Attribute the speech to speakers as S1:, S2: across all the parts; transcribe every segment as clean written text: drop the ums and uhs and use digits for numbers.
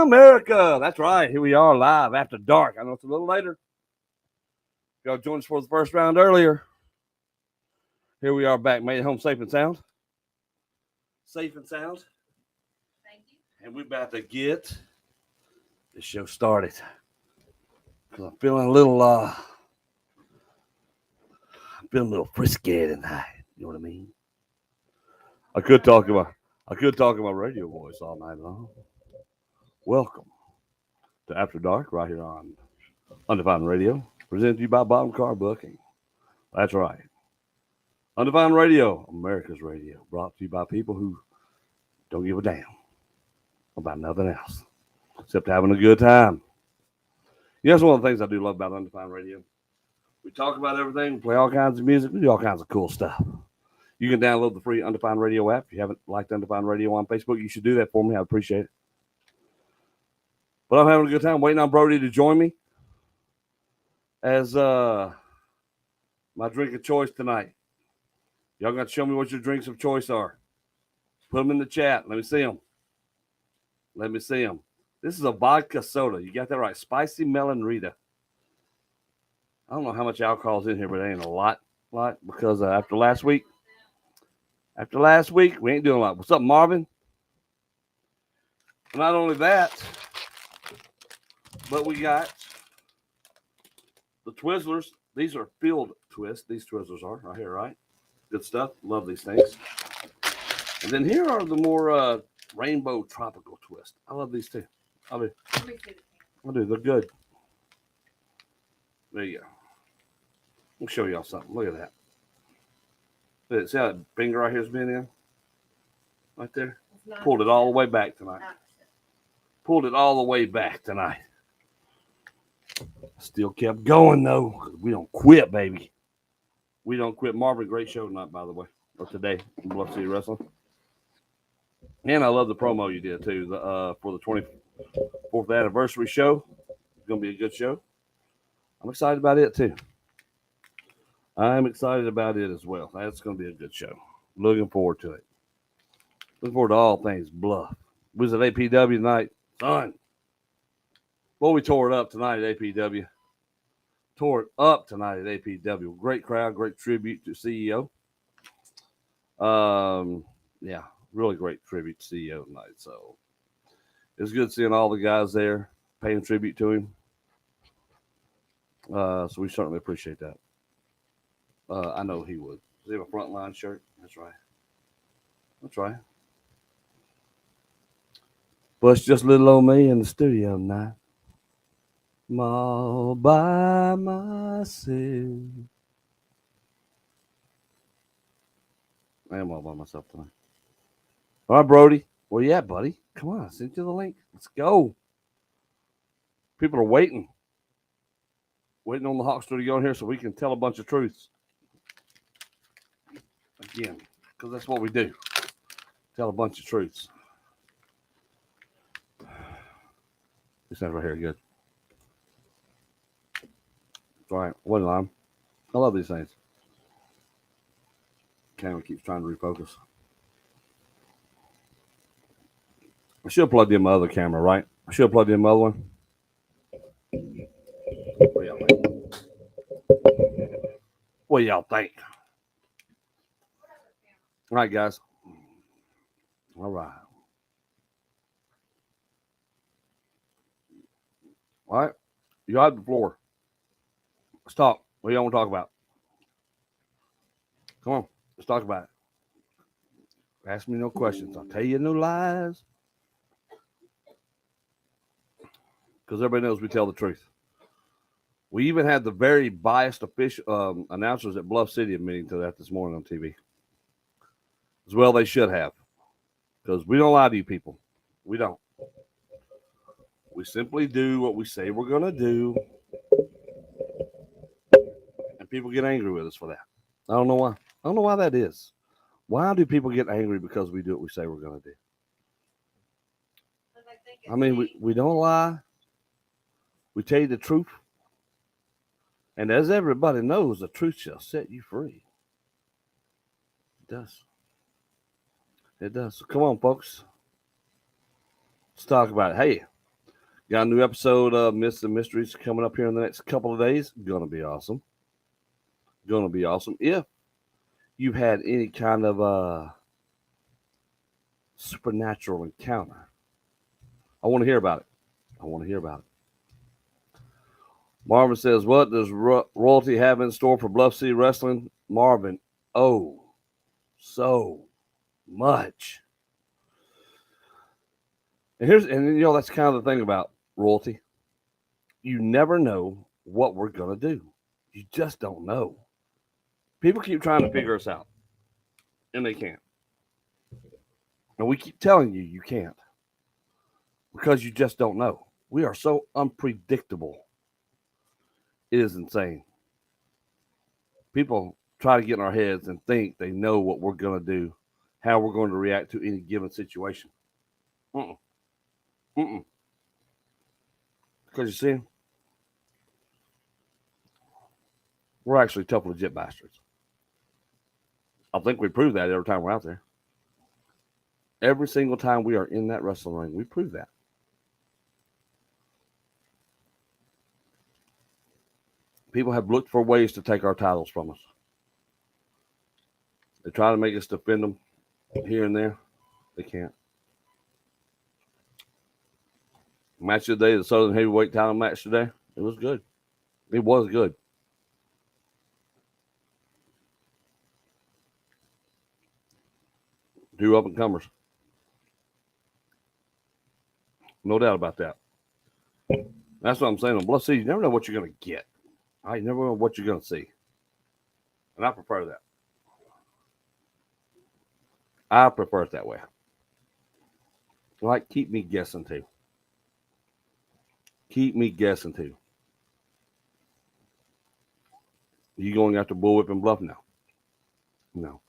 S1: America. That's right. Here we are live after dark. I know it's a little later. Y'all joined us for the first round earlier. Here we are back, made it home safe and sound. Safe and sound.
S2: Thank you.
S1: And we're about to get this show started. Because I'm feeling a little frisky tonight. You know what I mean? I could talk about radio voice all night long. Welcome to After Dark right here on Undefined Radio, presented to you by Bottom Car Booking. That's right. Undefined Radio, America's radio, brought to you by people who don't give a damn about nothing else except having a good time. You know, that's one of the things I do love about Undefined Radio. We talk about everything, we play all kinds of music, we do all kinds of cool stuff. You can download the free Undefined Radio app. If you haven't liked Undefined Radio on Facebook, you should do that for me. I'd appreciate it. But I'm having a good time waiting on Brody to join me as my drink of choice tonight. Y'all got to show me what your drinks of choice are. Put them in the chat. Let me see them. Let me see them. This is a vodka soda. You got that right. Spicy Melon Rita. I don't know how much alcohol's in here, but it ain't a lot because after last week, we ain't doing a lot. What's up, Marvin? Not only that, but we got the Twizzlers. These are filled twists. These Twizzlers are right here, right? Good stuff. Love these things. And then here are the more rainbow tropical twist. I love these too. I do. They're good. There you go. Let me show y'all something. Look at that. Look at it. See how that finger right here's been in? Right there. Pulled it all the way back tonight. Pulled it all the way back tonight. Still kept going though, because we don't quit, baby. We don't quit. Marvin, great show tonight, by the way, or today in Bluff City Wrestling. And I love the promo you did too for the 24th anniversary show. It's gonna be a good show. I'm excited about it too. I'm excited about it as well. That's gonna be a good show. Looking forward to it. Looking forward to all things Bluff. We was at APW tonight, son. Well, we tore it up tonight at APW. Tore it up tonight at APW. Great crowd, great tribute to CEO. Yeah, really great tribute to CEO tonight. So it's good seeing all the guys there paying tribute to him. So we certainly appreciate that. I know he would. Does he have a Frontline shirt? That's right. That's right. But it's just little old me in the studio tonight. I'm all by myself. I am all by myself tonight. All right, Brody. Where you at, buddy? Come on, send you the link. Let's go. People are waiting. Waiting on the Hawkster to go in here so we can tell a bunch of truths. Again, because that's what we do. Tell a bunch of truths. This sounds right here good. All right, what lime? I love these things. Camera keeps trying to refocus. I should have plugged in my other camera, right? I should have plugged in my other one. What do y'all think? All right, guys. All right. All right. You have the floor. Let's talk. What do y'all want to talk about? Come on. Let's talk about it. Ask me no questions. I'll tell you no lies. Because everybody knows we tell the truth. We even had the very biased official announcers at Bluff City admitting to that this morning on TV. As well, they should have. Because we don't lie to you people. We don't. We simply do what we say we're going to do. And people get angry with us for that. I don't know why. I don't know why that is. Why do people get angry because we do what we say we're going to do? I mean, we don't lie. We tell you the truth. And as everybody knows, the truth shall set you free. It does. It does. So come on, folks. Let's talk about it. Hey, Got a new episode of Myths and Mysteries coming up here in the next couple of days. Gonna be awesome. Gonna be awesome. If you've had any kind of supernatural encounter, I want to hear about it. I want to hear about it. Marvin says, what does Royalty have in store for Bluff City Wrestling? Marvin, oh, so much. And that's kind of the thing about Royalty. You never know what we're going to do. You just don't know. People keep trying to figure us out, and they can't. And we keep telling you you can't because you just don't know. We are so unpredictable. It is insane. People try to get in our heads and think they know what we're going to do, how we're going to react to any given situation. Because you see, we're actually tough, legit bastards. I think we prove that every time we're out there. Every single time we are in that wrestling ring, we prove that. People have looked for ways to take our titles from us. They try to make us defend them here and there. They can't. Match of the day, the Southern Heavyweight title match today, it was good. It was good. Two up and comers. No doubt about that. That's what I'm saying. On Bluff City, you never know what you're going to get. You never know what you're going to see. And I prefer that. I prefer it that way. Like, keep me guessing too. Keep me guessing too. You going after Bullwhip and Bluff now? No.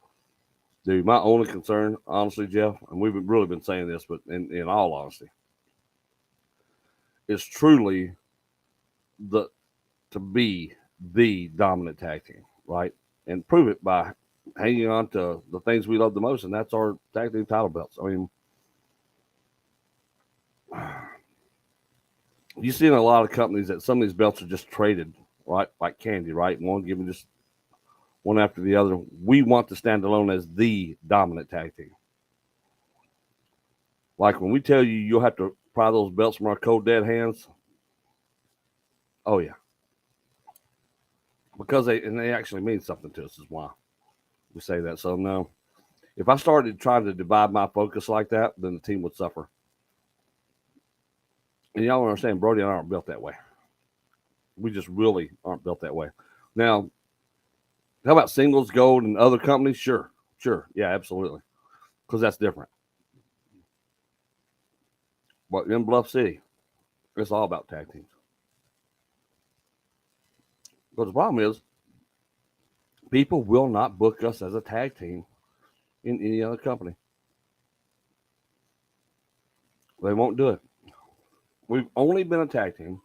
S1: Dude, my only concern, honestly, Jeff, and we've really been saying this, but in all honesty, is truly to be the dominant tag team, right? And prove it by hanging on to the things we love the most, and that's our tag team title belts. I mean, you've seen a lot of companies that some of these belts are just traded, right? Like candy, right? One given just one after the other. We want to stand alone as the dominant tag team. Like when we tell you you'll have to pry those belts from our cold dead hands. Oh yeah. Because they actually mean something to us is why we say that. So no, if I started trying to divide my focus like that, then the team would suffer. And y'all understand, Brody and I aren't built that way. We just really aren't built that way. Now, how about singles, gold, and other companies? Sure. Yeah, absolutely. Because that's different. But in Bluff City, it's all about tag teams. But the problem is, people will not book us as a tag team in any other company. They won't do it. We've only been a tag team.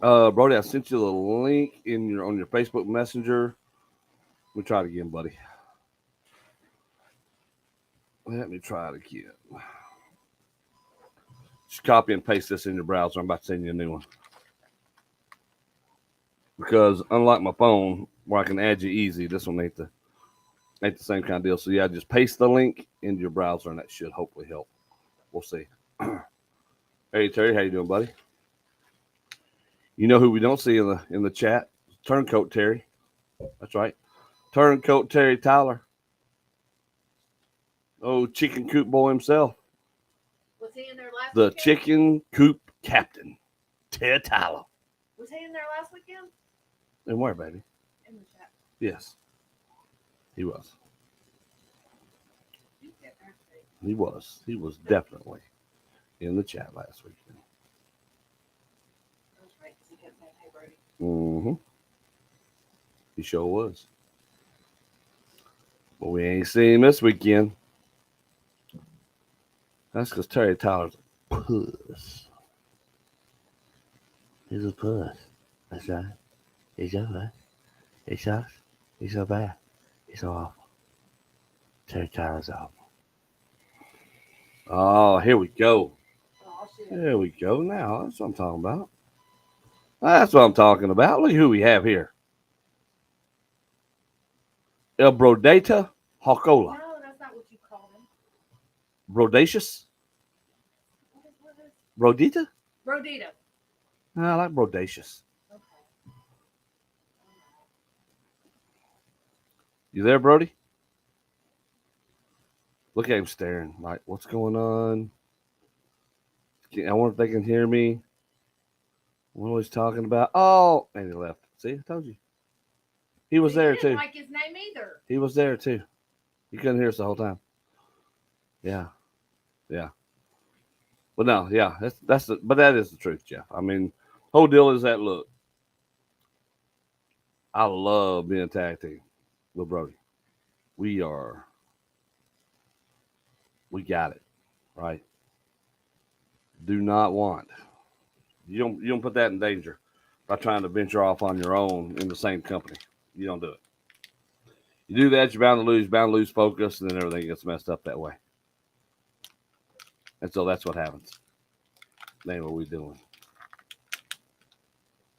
S1: Brody, I sent you the link on your Facebook Messenger. Let me try it again, buddy. Let me try it again. Just copy and paste this in your browser. I'm about to send you a new one. Because unlike my phone, where I can add you easy, this one ain't the same kind of deal. So yeah, just paste the link into your browser, and that should hopefully help. We'll see. Hey Terry, how you doing, buddy? You know who we don't see in the chat? Turncoat Terry. That's right. Turncoat Terry Tyler. Oh, chicken coop boy himself.
S2: Was he in there last
S1: The
S2: weekend?
S1: chicken coop captain, Terry Tyler.
S2: Was he in there last weekend?
S1: And where, baby?
S2: In the chat.
S1: Yes. He was. He was. He was definitely in the chat last weekend.
S2: That's right, because he kept saying, hey, Brody.
S1: Mm-hmm. He sure was. But we ain't seen him this weekend. That's because Terry Tyler's a puss. He's a puss. That's right. He's so bad. He sucks. He's so bad. He's so awful. Terry Tyler's awful. Oh, here we go. There we go. Now that's what I'm talking about. That's what I'm talking about. Look who we have here. El Brodata Hawkola.
S2: No, that's not what you call him.
S1: Brodacious?
S2: What is
S1: Brodita?
S2: Brodita.
S1: No, I like Brodacious.
S2: Okay.
S1: You there, Brody? Look at him staring. Like, what's going on? I wonder if they can hear me. What was he talking about? Oh, and he left. See, I told you. He was there
S2: He didn't
S1: too.
S2: like his name either.
S1: He was there too. He couldn't hear us the whole time. Yeah. But no, yeah, but that is the truth, Jeff. I mean, whole deal is that look. I love being a tag team with Brody. We got it, right? Do not want. You don't put that in danger by trying to venture off on your own in the same company. You don't do it. You do that, you're bound to lose focus, and then everything gets messed up that way. And so that's what happens. That's what we're doing.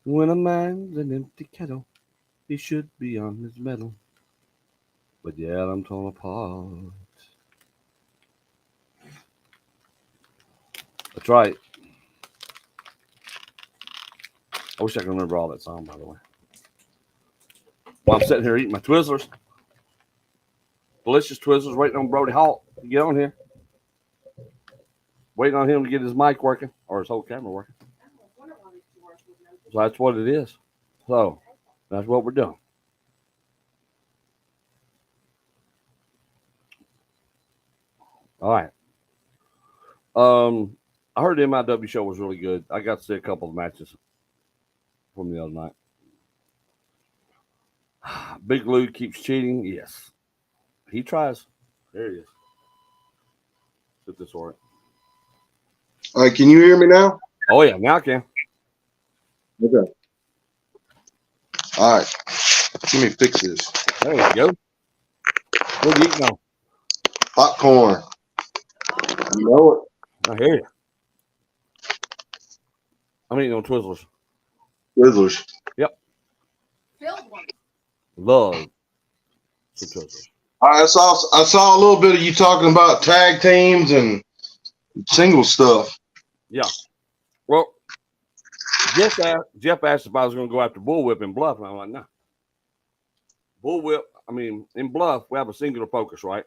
S1: When a man's an empty kettle, he should be on his mettle. But yeah, I'm torn apart. That's right. I wish I could remember all that song, by the way. While I'm sitting here eating my Twizzlers, delicious Twizzlers, waiting on Brody Hawk to get on here. Waiting on him to get his mic working or his whole camera working. So that's what it is. So that's what we're doing. All right. I heard the MIW show was really good. I got to see a couple of matches from the other night. Big Lou keeps cheating. Yes. He tries. There he is. Sit this right.
S3: All right, can you hear me now?
S1: Oh, yeah. Now I can.
S3: Okay. All right. Let me fix this.
S1: There we go. What are you eating on?
S3: Popcorn. You know it.
S1: I hear you. I'm eating on Twizzlers.
S3: Twizzlers.
S1: Yep.
S2: Filled one.
S1: Love some Twizzlers.
S3: All right, I saw a little bit of you talking about tag teams and single stuff.
S1: Yeah. Well, Jeff asked if I was going to go after Bullwhip in Bluff, and I'm like, no. Bullwhip, I mean, in Bluff, we have a singular focus, right?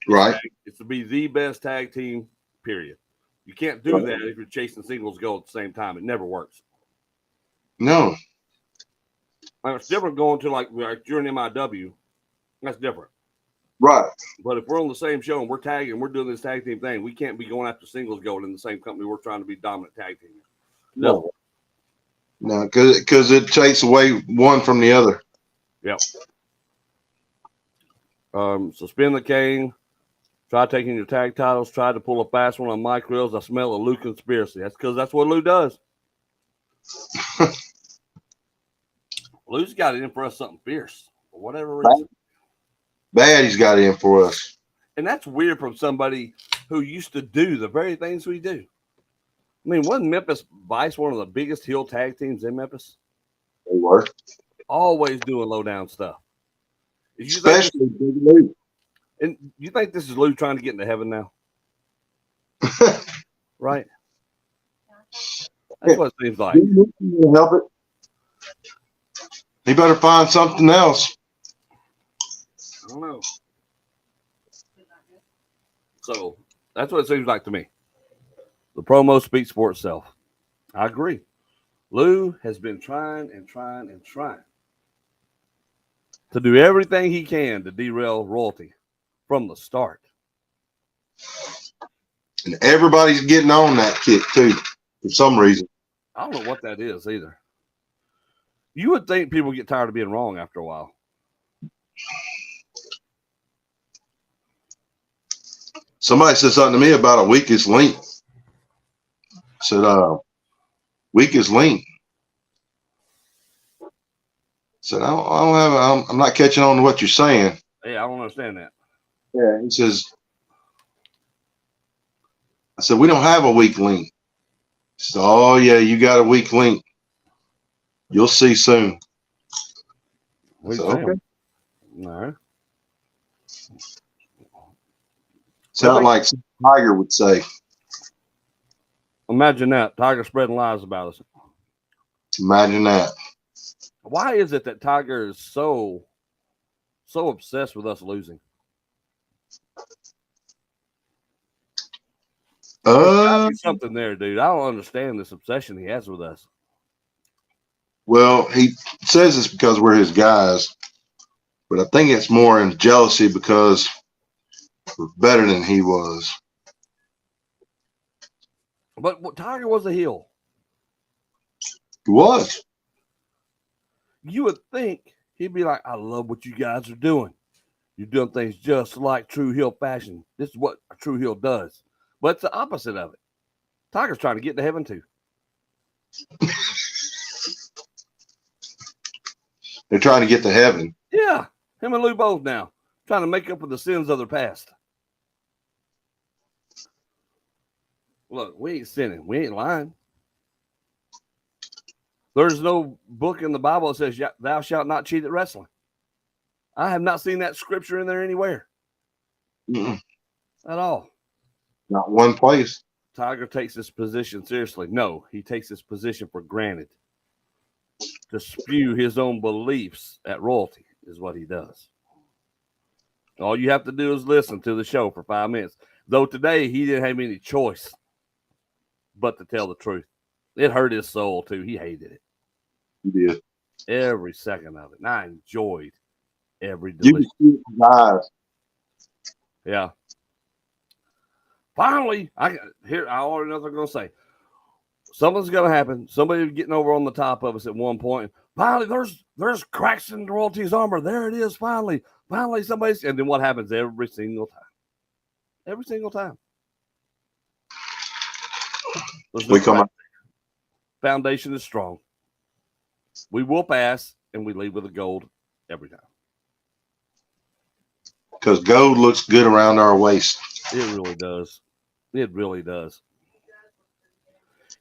S3: Right.
S1: It's to be the best tag team, period. You can't do that if you're chasing singles goal at the same time. It never works.
S3: No.
S1: And it's different going to like you're an MIW. That's different.
S3: Right.
S1: But if we're on the same show and we're tagging, we're doing this tag team thing, we can't be going after singles gold in the same company. We're trying to be dominant tag team.
S3: No. No, because it takes away one from the other.
S1: Yep. So spin the cane. Try taking your tag titles. Try to pull a fast one on Mike Reels. I smell a Lou conspiracy. That's because that's what Lou does. Lou's got it in for us something fierce for whatever reason.
S3: Bad he's got it in for us.
S1: And that's weird from somebody who used to do the very things we do. I mean, wasn't Memphis Vice one of the biggest heel tag teams in Memphis?
S3: They were.
S1: Always doing low down stuff.
S3: Especially Big Lou.
S1: And you think this is Lou trying to get into heaven now? Right? That's what it seems like.
S3: Help it. He better find something else.
S1: I don't know. So that's what it seems like to me. The promo speaks for itself. I agree. Lou has been trying to do everything he can to derail royalty from the start.
S3: And everybody's getting on that kick too, for some reason.
S1: I don't know what that is either. You would think people get tired of being wrong after a while.
S3: Somebody said something to me about a weakest link. Said, weakest link. Said, I'm not catching on to what you're saying.
S1: Yeah, I don't understand that.
S3: Yeah, he says, I said, we don't have a weak link. So, oh yeah, you got a weak link. You'll see soon.
S1: What
S3: So,
S1: you saying?
S3: okay.
S1: All right.
S3: Sound like Tiger would say.
S1: Imagine that. Tiger spreading lies about us.
S3: Imagine that.
S1: Why is it that Tiger is so obsessed with us losing? There's gotta be something there, dude. I don't understand this obsession he has with us.
S3: Well, he says it's because we're his guys, but I think it's more in jealousy because we're better than he was.
S1: But Tiger was a heel.
S3: He was.
S1: You would think he'd be like, I love what you guys are doing. You're doing things just like true heel fashion. This is what a true heel does. But it's the opposite of it. Tiger's trying to get to heaven too.
S3: They're trying to get to heaven.
S1: Yeah, him and Lou both now. Trying to make up for the sins of their past. Look, we ain't sinning. We ain't lying. There's no book in the Bible that says thou shalt not cheat at wrestling. I have not seen that scripture in there anywhere.
S3: Mm-mm.
S1: At all.
S3: Not one place.
S1: Tiger takes this position seriously. No, he takes this position for granted. To spew his own beliefs at royalty is what he does. All you have to do is listen to the show for 5 minutes. Though today he didn't have any choice but to tell the truth. It hurt his soul too. He hated it.
S3: He did.
S1: Every second of it. And I enjoyed every
S3: You
S1: delicious.
S3: can see his eyes.
S1: Yeah. Finally, I already know what they're going to say. Something's going to happen. Somebody's getting over on the top of us at one point. Finally, there's cracks in royalty's armor. There it is. Finally, somebody's. And then what happens every single time? Every single time.
S3: We come up.
S1: Foundation is strong. We whoop ass and we leave with the gold every time.
S3: Because gold looks good around our waist.
S1: It really does. It really does.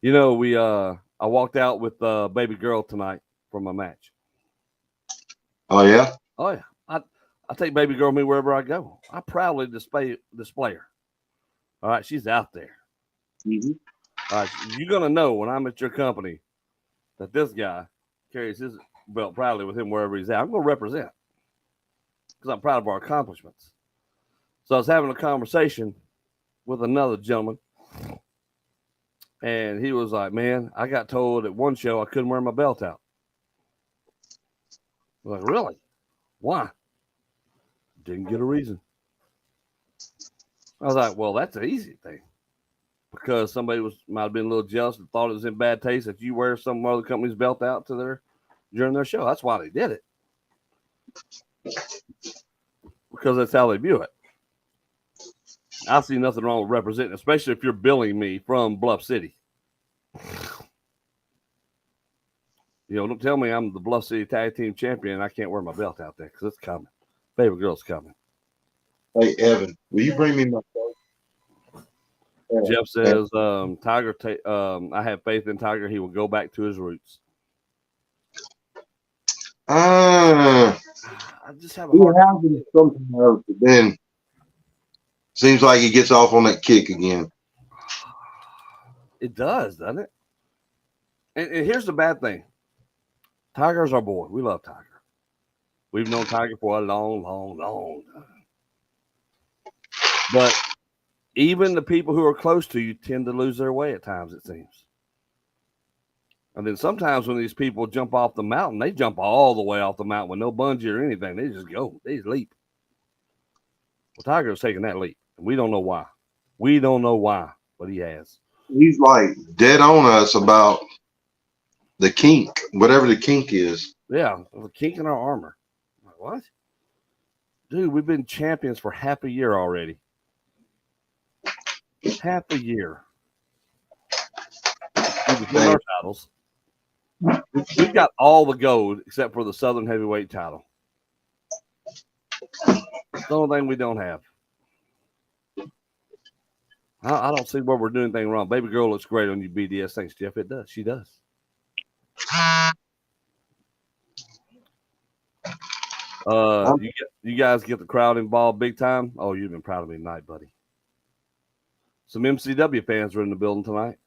S1: You know, I walked out with baby girl tonight from my match.
S3: Oh yeah?
S1: Oh yeah. I take baby girl with me wherever I go. I proudly display her. All right, she's out there.
S3: Mm-hmm.
S1: All right, you're gonna know when I'm at your company that this guy carries his belt proudly with him wherever he's at. I'm gonna represent because I'm proud of our accomplishments. So I was having a conversation with another gentleman, and he was like, "Man, I got told at one show I couldn't wear my belt out." I was like, "Really? Why?" Didn't get a reason. I was like, "Well, that's an easy thing." Because somebody might have been a little jealous and thought it was in bad taste that you wear some other company's belt out during their show. That's why they did it. Because that's how they view it. I see nothing wrong with representing, especially if you're billing me from Bluff City. You know, don't tell me I'm the Bluff City Tag Team Champion and I can't wear my belt out there because it's coming. Favorite girl's coming.
S3: Hey, Evan, will you bring me my belt?
S1: Jeff says, Tiger, I have faith in Tiger. He will go back to his roots. I just have a
S3: he
S1: hard
S3: has something else, but then seems like he gets off on that kick again.
S1: It does, doesn't it? And here's the bad thing. Tiger's our boy. We love Tiger. We've known Tiger for a long, long, long time. But even the people who are close to you tend to lose their way at times, it seems. And then sometimes when these people jump off the mountain, they jump all the way off the mountain with no bungee or anything. They just go. They just leap. Well, Tiger's taking that leap. And we don't know why. We don't know why, but he has.
S3: He's like dead on us about the kink, whatever the kink is.
S1: Yeah, the kink in our armor. I'm like, what? Dude, we've been champions for half a year already. Half a year. We've won our titles. We've got all the gold except for the Southern Heavyweight title. It's the only thing we don't have. I don't see where we're doing anything wrong. Baby girl looks great on you BDS. Thanks, Jeff. It does. She does. You guys get the crowd involved big time. Oh, you've been proud of me tonight, buddy. Some MCW fans are in the building tonight.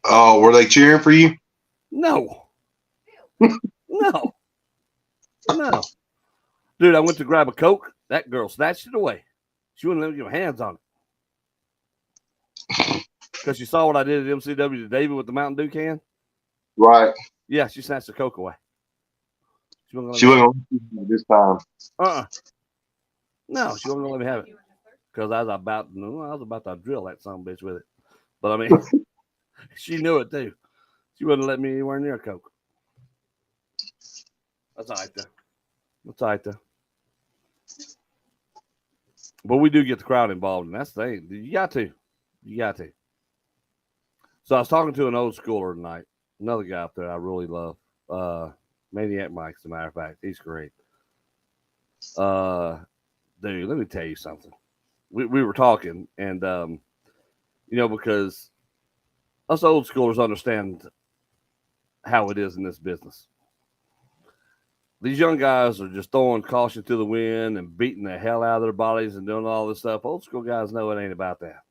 S3: Oh, were they cheering for you?
S1: No. No. No. Dude, I went to grab a Coke. That girl snatched it away. She wouldn't let me get my hands on it. Because she saw what I did at MCW to David with the Mountain Dew can.
S3: Right.
S1: Yeah, she snatched the Coke away.
S3: She wasn't going to this time.
S1: No, she wasn't going to let me have it. Because I was about to drill that son of a bitch with it. But I mean, she knew it too. She wouldn't let me anywhere near a Coke. That's all right though. That's all right though. But we do get the crowd involved, and that's the thing. You got to. You got to. So I was talking to an old schooler tonight. Another guy up there I really love. Maniac Mike, as a matter of fact. He's great. Dude, let me tell you something. We were talking, and, because us old schoolers understand how it is in this business. These young guys are just throwing caution to the wind and beating the hell out of their bodies and doing all this stuff. Old school guys know it ain't about that.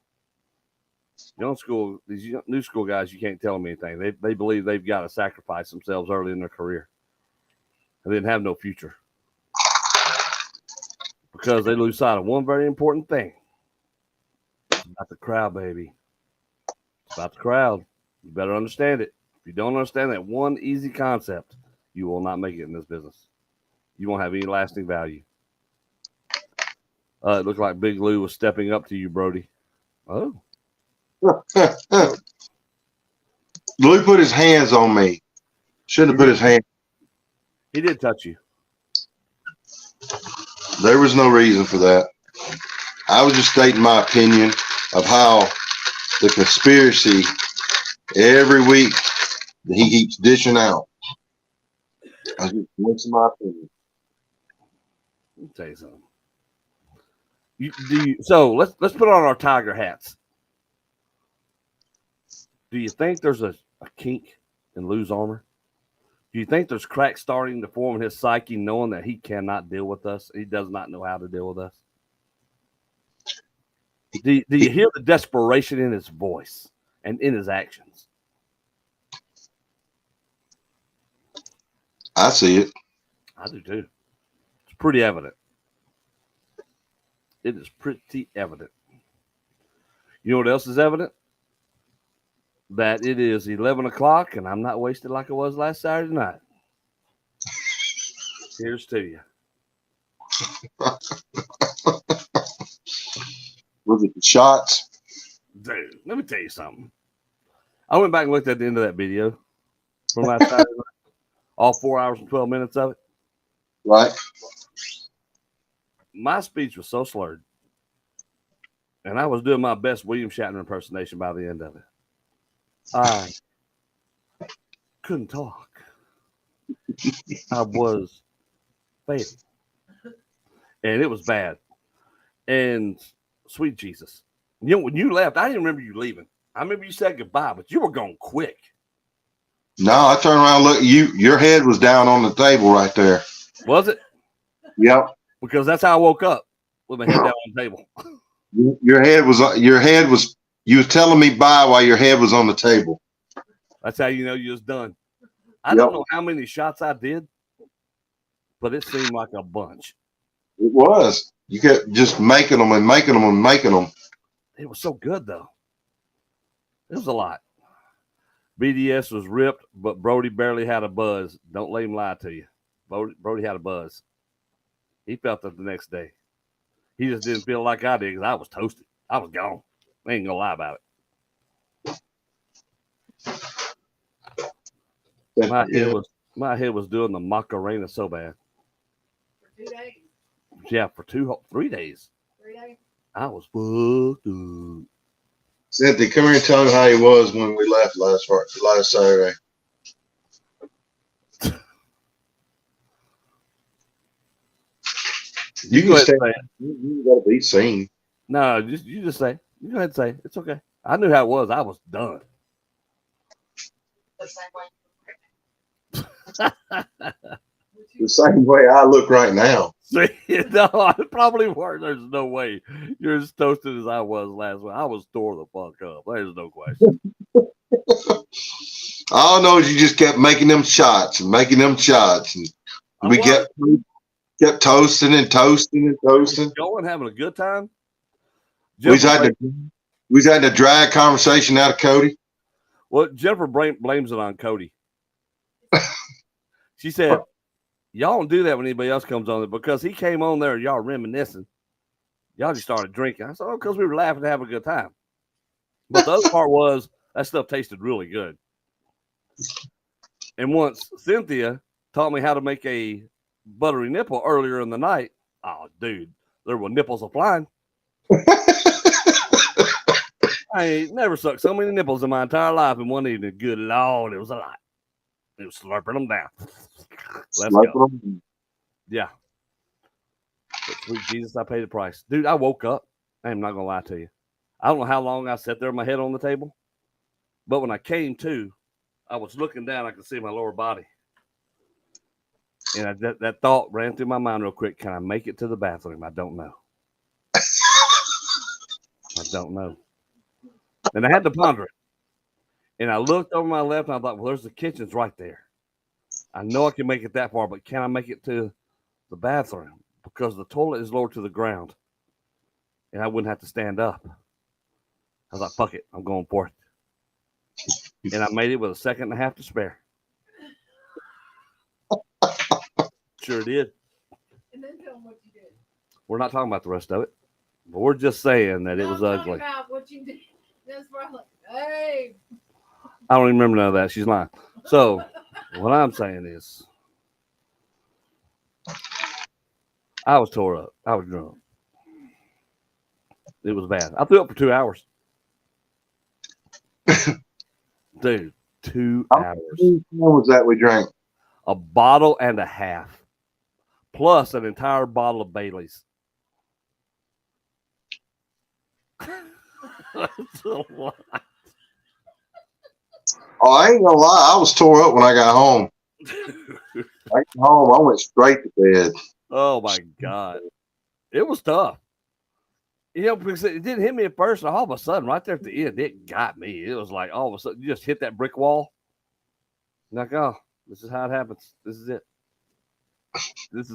S1: These new school guys, you can't tell them anything. They believe they've got to sacrifice themselves early in their career. And they didn't have no future. Because they lose sight of one very important thing. It's about the crowd, baby. It's about the crowd. You better understand it. If you don't understand that one easy concept, you will not make it in this business. You won't have any lasting value. It looked like Big Lou was stepping up to you, Brody. Oh.
S3: Lou put his hands on me. Shouldn't have put his hand.
S1: He did touch you.
S3: There was no reason for that. I was just stating my opinion of how the conspiracy every week that he keeps dishing out. I just voicing my opinion.
S1: Let me tell you something. So let's put on our tiger hats. Do you think there's a kink in Lou's armor? Do you think there's cracks starting to form in his psyche, knowing that he cannot deal with us? He does not know how to deal with us. Do you hear the desperation in his voice and in his actions?
S3: I see it.
S1: I do too. It's pretty evident. It is pretty evident. You know what else is evident? That it is 11 o'clock and I'm not wasted like I was last Saturday night. Here's to you.
S3: Was it the shots?
S1: Dude, let me tell you something. I went back and looked at the end of that video from last Saturday night. All 4 hours and 12 minutes of it.
S3: Right.
S1: My speech was so slurred. And I was doing my best William Shatner impersonation by the end of it. I couldn't talk. I was fading. And it was bad. And sweet Jesus. When you left, I didn't remember you leaving. I remember you said goodbye, but you were going quick.
S3: No, I turned around, look, your head was down on the table right there.
S1: Was it?
S3: Yep.
S1: Because that's how I woke up, with my head down on the table.
S3: Your head was you was telling me bye while your head was on the table.
S1: That's how you know you was done. I don't know how many shots I did, but it seemed like a bunch.
S3: It was. You kept just making them and making them and making them.
S1: It was so good, though. It was a lot. BDS was ripped, but Brody barely had a buzz. Don't let him lie to you. Brody had a buzz. He felt it the next day. He just didn't feel like I did because I was toasted. I was gone. I ain't gonna lie about it. My head was doing the Macarena so bad.
S2: For 2 days.
S1: Yeah, for 3 days.
S2: 3 days.
S1: I was fucked up.
S3: Cynthia, come here and tell him how he was when we left last Saturday. You can stay. You got to be seen.
S1: No, you just say. You go ahead and say. It's okay. I knew how it was. I was done.
S3: The same way I look right now.
S1: See, no, I probably weren't. There's no way you're as toasted as I was last week. I was tore the fuck up. There's no question.
S3: All I know is you just kept making them shots and making them shots, and we kept toasting and toasting and toasting.
S1: Going, having a good time.
S3: We was having to drag conversation out of Cody.
S1: Well, Jennifer blames it on Cody. She said, y'all don't do that when anybody else comes on there because he came on there and y'all reminiscing. Y'all just started drinking. I said, oh, because we were laughing and having a good time. But the other part was that stuff tasted really good. And once Cynthia taught me how to make a buttery nipple earlier in the night, oh, dude, there were nipples flying. I ain't never sucked so many nipples in my entire life in one evening. Good Lord, it was a lot. It was slurping them down. Let's go. Yeah. But sweet Jesus, I paid the price. Dude, I woke up. I am not going to lie to you. I don't know how long I sat there with my head on the table. But when I came to, I was looking down. I could see my lower body. And that thought ran through my mind real quick. Can I make it to the bathroom? I don't know. I don't know. And I had to ponder it. And I looked over my left and I thought, well, there's the kitchen's right there. I know I can make it that far, but can I make it to the bathroom? Because the toilet is lower to the ground. And I wouldn't have to stand up. I was like, fuck it. I'm going for it. And I made it with a second and a half to spare. Sure did.
S2: And then tell them what you did.
S1: We're not talking about the rest of it. But we're just saying that it was ugly.
S2: About what you did. That's probably like, hey.
S1: I don't even remember none of that. She's lying. So what I'm saying is I was tore up. I was drunk. It was bad. I threw up for 2 hours. Dude, 2 hours.
S3: What was that we drank?
S1: A bottle and a half. Plus an entire bottle of Bailey's. That's a lot.
S3: Oh, I ain't gonna lie. I was tore up when I got home. I got home. I went straight to bed.
S1: Oh my God. It was tough. You know, because it didn't hit me at first, and all of a sudden, right there at the end, it got me. It was like all of a sudden you just hit that brick wall. Like, oh, this is how it happens. This is it. This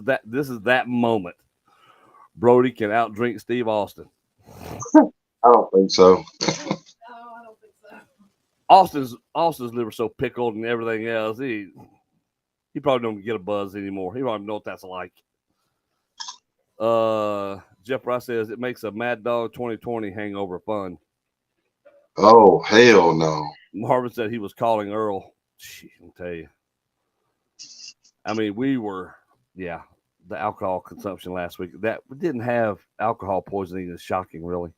S1: is that moment. Brody can outdrink Steve Austin.
S3: I don't think so.
S2: No, I don't think so.
S1: Austin's liver so pickled and everything else. He probably don't get a buzz anymore. He don't even know what that's like. Jeff Rice says it makes a Mad Dog 2020 hangover fun.
S3: Oh, hell no.
S1: Marvin said he was calling Earl. Gee, I'll tell you. I mean, the alcohol consumption last week. That we didn't have alcohol poisoning is shocking, really.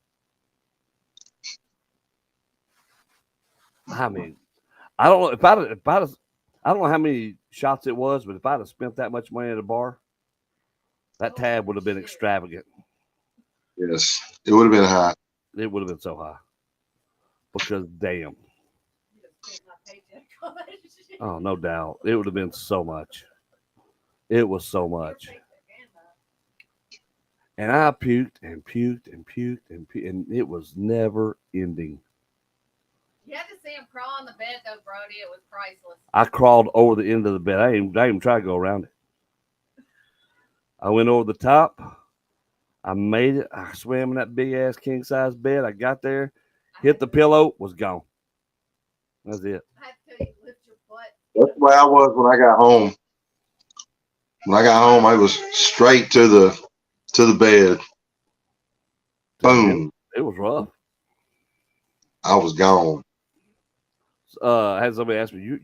S1: I mean, I don't know if I don't know how many shots it was, but if I'd have spent that much money at a bar, that tab would have been extravagant.
S3: Yes, it would have been high.
S1: It would have been so high. Because damn.
S2: You just spent my paycheck on that shit.
S1: Oh, no doubt. It would have been so much. It was so much. And I puked and puked and puked and puked, and it was never ending.
S2: You had to see him crawl on the bed, though, Brody. It was priceless.
S1: I crawled over the end of the bed. I didn't even try to go around it. I went over the top. I made it. I swam in that big ass king size bed. I got there, hit the pillow, was gone. That's it.
S2: I had to tell you, lift your butt.
S3: That's the way I was when I got home. When I got home, I was straight to the bed. Boom.
S1: It was rough.
S3: I was gone.
S1: I had somebody ask me, you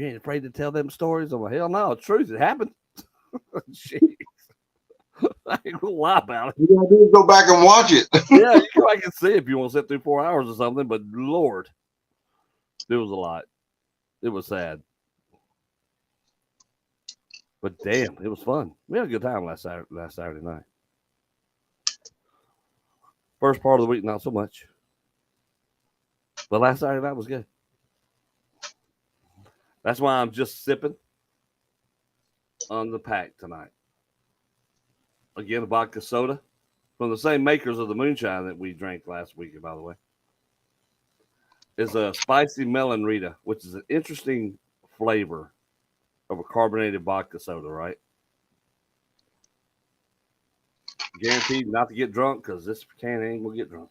S1: ain't afraid to tell them stories? I'm like, hell no, it's truth. It happened. Jeez. I ain't gonna lie about it.
S3: You gotta do is go back and watch it.
S1: Yeah, you can go back and see if you want to sit through 4 hours or something, but Lord, it was a lot. It was sad. But damn, it was fun. We had a good time last Saturday night. First part of the week, not so much. But last Saturday night was good. That's why I'm just sipping on the pack tonight. Again, a vodka soda from the same makers of the moonshine that we drank last week, by the way. Is a spicy melon Rita, which is an interesting flavor of a carbonated vodka soda, right? Guaranteed not to get drunk because this can ain't gonna get drunk.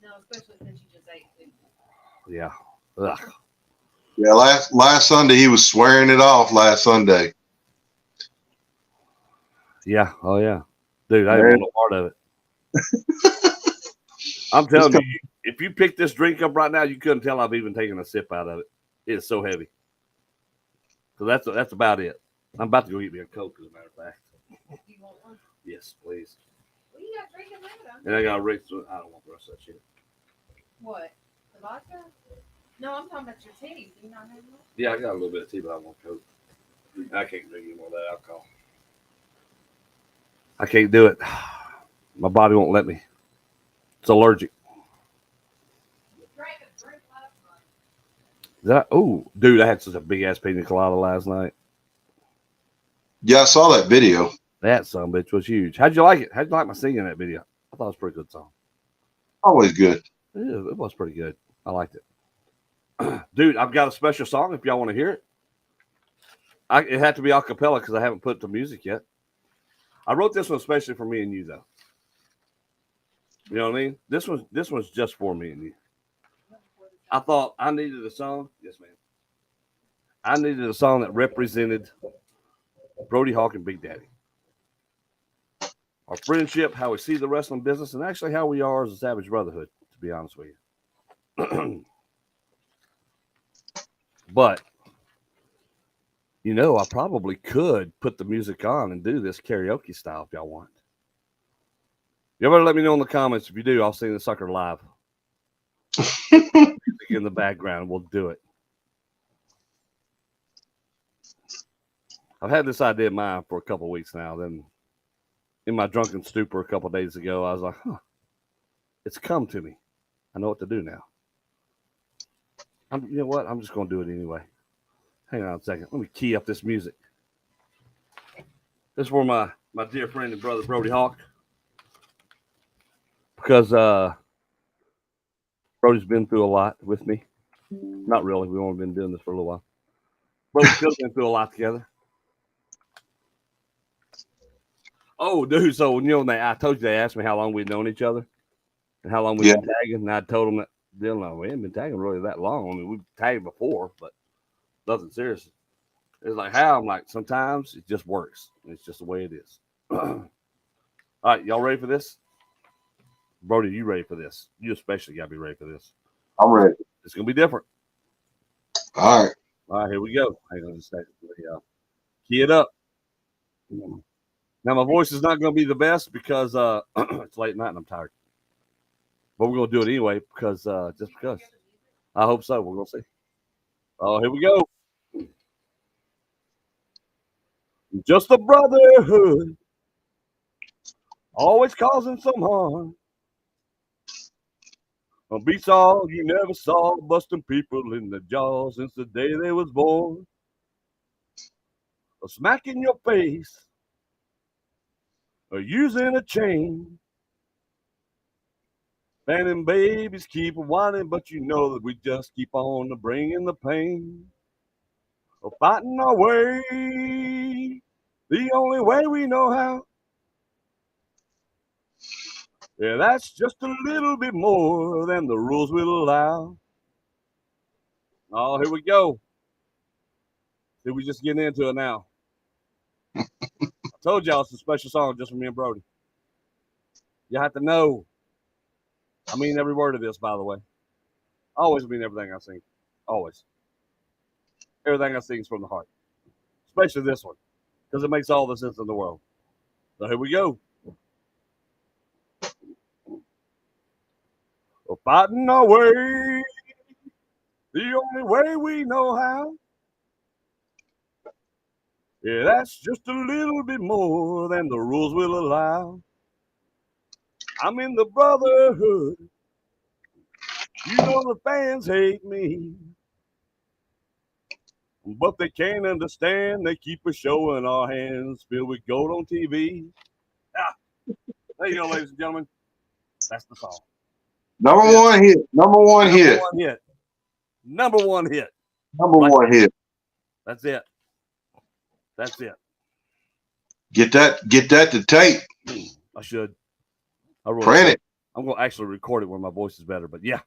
S2: No, especially since you just ate food.
S1: Yeah. Ugh.
S3: Yeah, last Sunday he was swearing it off last Sunday.
S1: Yeah. Oh yeah. Dude, I didn't want no part of it. I'm telling you, if you pick this drink up right now, you couldn't tell I've even taken a sip out of it. It is so heavy. So that's about it. I'm about to go get me a Coke, as a matter of fact.
S2: You want one?
S1: Yes, please.
S2: What you got drinking that?
S1: And I got Rick. I don't want the rest of that shit.
S2: What? The vodka? No, I'm talking about your tea. Do you not have one?
S1: Yeah, I got a little bit of tea, but I want Coke. I can't drink any more of that alcohol. I can't do it. My body won't let me. It's allergic.
S2: You drank a drink last night.
S1: Oh, dude, I had such a big ass pina colada last night.
S3: Yeah, I saw that video.
S1: That son of a bitch was huge. How'd you like it? How'd you like my singing in that video? I thought it was a pretty good song.
S3: Always good.
S1: Yeah, it was pretty good. I liked it. Dude, I've got a special song if y'all want to hear it. It had to be a cappella because I haven't put the music yet. I wrote this one especially for me and you, though. You know what I mean? This one's just for me and you. I thought I needed a song. Yes, ma'am. I needed a song that represented Brody Hawk and Big Daddy. Our friendship, how we see the wrestling business, and actually how we are as a Savage Brotherhood, to be honest with you. But, you know, I probably could put the music on and do this karaoke style if y'all want. You better let me know in the comments. If you do, I'll sing the sucker live. Music in the background, we'll do it. I've had this idea in mind for a couple of weeks now. Then, in my drunken stupor a couple of days ago, I was like, it's come to me. I know what to do now. You know what? I'm just going to do it anyway. Hang on a second. Let me key up this music. This is for my dear friend and brother, Brody Hawk. Because Brody's been through a lot with me. Not really. We've only been doing this for a little while. But we've still been through a lot together. Oh, dude. So, I told you they asked me how long we'd known each other and how long we'd been tagging. And I told them that, we ain't been tagging really that long. I mean, we've tagged before, but nothing serious. It's like, how? I'm like, sometimes it just works. It's just the way it is. All right. Y'all ready for this? Brody, you ready for this? You especially got to be ready for this.
S3: I'm ready.
S1: It's going to be different.
S3: All right.
S1: All right, here we go. Hang on just a second. Key it up. Now, my voice is not going to be the best because it's late night and I'm tired. But we're going to do it anyway because just because. I hope so. We're going to see. Oh, here we go. Just a brotherhood. Always causing some harm. A beats all you never saw, busting people in the jaw since the day they was born. A smack in your face, or using a chain. And them babies keep whining, but you know that we just keep on bringing the pain. We're fighting our way, the only way we know how. Yeah, that's just a little bit more than the rules will allow. Oh, here we go. See, we just getting into it now. I told y'all it's a special song just for me and Brody. You have to know. I mean every word of this, by the way. I always mean everything I sing. Always. Everything I sing is from the heart. Especially this one. Because it makes all the sense in the world. So here we go. We're fighting our way, the only way we know how. Yeah, that's just a little bit more than the rules will allow. I'm in the brotherhood. You know the fans hate me. But they can't understand. They keep us showing our hands filled with gold on TV. Ah, there you go, ladies and gentlemen. That's the song.
S3: Number one hit. Number one hit.
S1: Number one hit.
S3: Number one hit.
S1: That's it. That's it.
S3: Get that to tape.
S1: I should. I really
S3: Print
S1: should.
S3: it.
S1: I'm going to actually record it where my voice is better. But yeah,